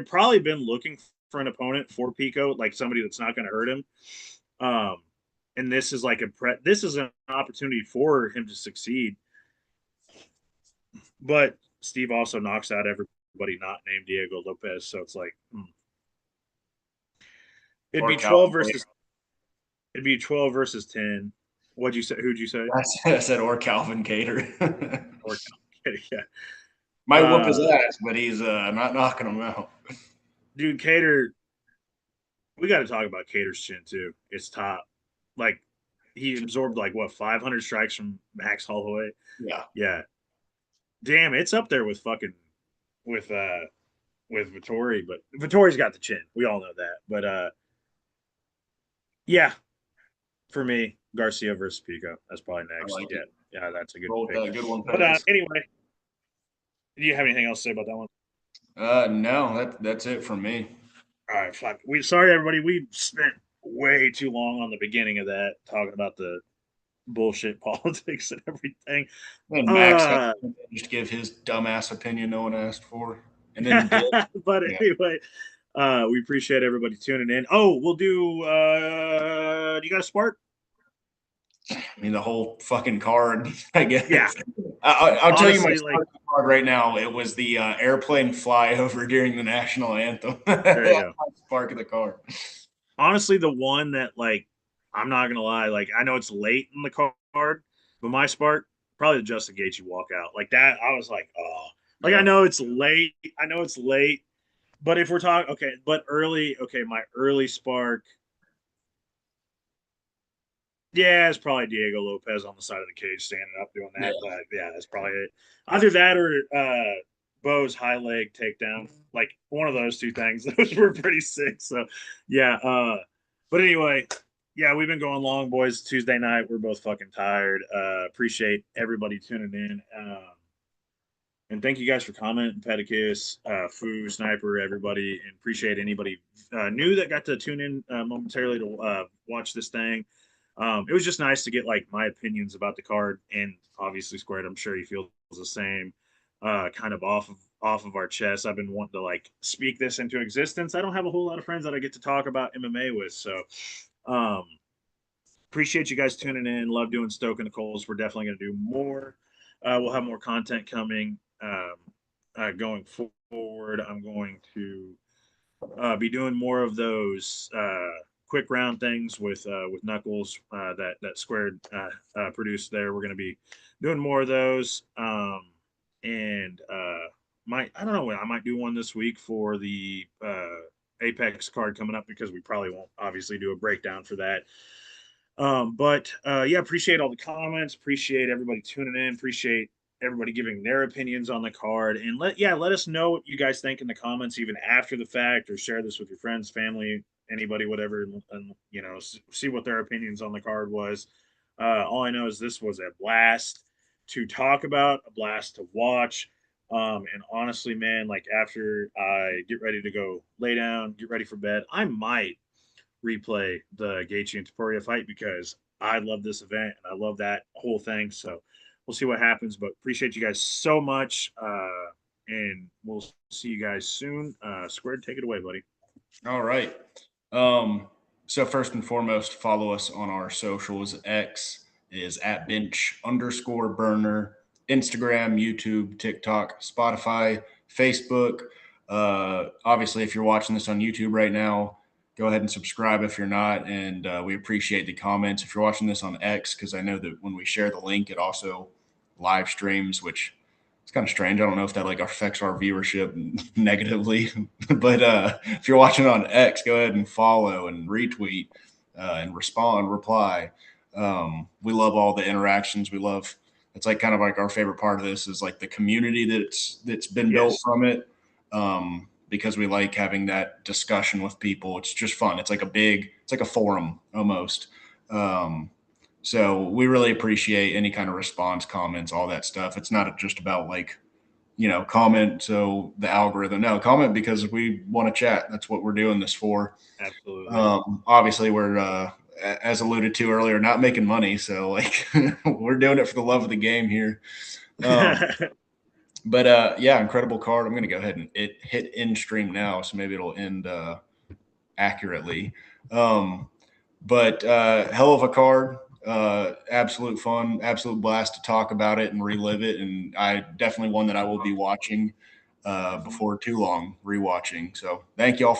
probably been looking for an opponent for Pico, like somebody that's not going to hurt him. And this is like this is an opportunity for him to succeed. But Steve also knocks out everybody not named Diego Lopez, so it's like it'd be 12 versus 10. What'd you say? Who'd you say? I said or Calvin Cater. Or Calvin Cater, yeah. Might whoop his ass, but he's not knocking him out. Dude, Cater, we got to talk about Cater's chin too. It's top. Like he absorbed like what 500 strikes from Max Holloway. Yeah. Damn, it's up there with Vettori, but Vittori's got the chin. We all know that. But yeah, for me, Garcia versus Pico. That's probably next. Like yeah, that's a good pick. Good one. But anyway, do you have anything else to say about that one? No, that's it from me. All right, fuck. Sorry everybody. We spent way too long on the beginning of that talking about the bullshit politics and everything. And Max had to just give his dumbass opinion no one asked for. And then but anyway, we appreciate everybody tuning in. Oh, we'll do you got a spark? I mean the whole fucking card, I guess. Yeah. I'll tell you my card right now. It was the airplane flyover during the national anthem. There you go. Spark of the card. Honestly, the one that like I'm not gonna lie, like I know it's late in the card, but my spark probably the Justin Gaethje walkout. Like that, I was like, oh, like yeah. I know it's late, but if we're talking, my early spark, yeah, it's probably Diego Lopez on the side of the cage standing up doing that. Yeah. But yeah, that's probably it. Either that or Bo's high leg takedown, like one of those two things. Those were pretty sick. So yeah, but anyway. Yeah, we've been going long, boys. Tuesday night, we're both fucking tired. Appreciate everybody tuning in. And thank you guys for commenting, Pedicus, Foo, Sniper, everybody, and appreciate anybody new that got to tune in momentarily to watch this thing. It was just nice to get like my opinions about the card, and obviously Squared. I'm sure he feels the same. Kind of off of our chest. I've been wanting to like speak this into existence. I don't have a whole lot of friends that I get to talk about MMA with, so um, appreciate you guys tuning in. Love doing Stoking the Coals. We're definitely going to do more. We'll have more content coming going forward. I'm going to be doing more of those quick round things with Knuckles that Squared produced there. We're going to be doing more of those, and I don't know. I might do one this week for the Apex card coming up because we probably won't obviously do a breakdown for that. But yeah, appreciate all the comments. Appreciate everybody tuning in. Appreciate everybody giving their opinions on the card, and let us know what you guys think in the comments, even after the fact, or share this with your friends, family, anybody, whatever, and see what their opinions on the card was. All I know is this was a blast to talk about, a blast to watch. And honestly, man, like after I get ready to go lay down, get ready for bed, I might replay the Gaethje and Topuria fight because I love this event and I love that whole thing. So we'll see what happens. But appreciate you guys so much, and we'll see you guys soon. Squared, take it away, buddy. All right. So first and foremost, follow us on our socials. X is at bench_burner. Instagram, YouTube, TikTok, Spotify, Facebook. Obviously, if you're watching this on YouTube right now, go ahead and subscribe if you're not. And we appreciate the comments. If you're watching this on X, because I know that when we share the link, it also live streams, which it's kind of strange. I don't know if that like affects our viewership negatively, but if you're watching on X, go ahead and follow and retweet and reply. We love all the interactions. We love, it's like kind of like our favorite part of this is like the community that's been built from it. Because we like having that discussion with people. It's just fun. It's like a forum almost. So we really appreciate any kind of response, comments, all that stuff. It's not just about like, comment so the algorithm. No, comment because we want to chat. That's what we're doing this for. Absolutely. Obviously, we're as alluded to earlier, not making money. So like we're doing it for the love of the game here. But yeah, incredible card. I'm going to go ahead and hit end stream now, so maybe it'll end accurately. But hell of a card. Absolute fun, absolute blast to talk about it and relive it. And I definitely one that I will be watching before too long, rewatching. So thank y'all.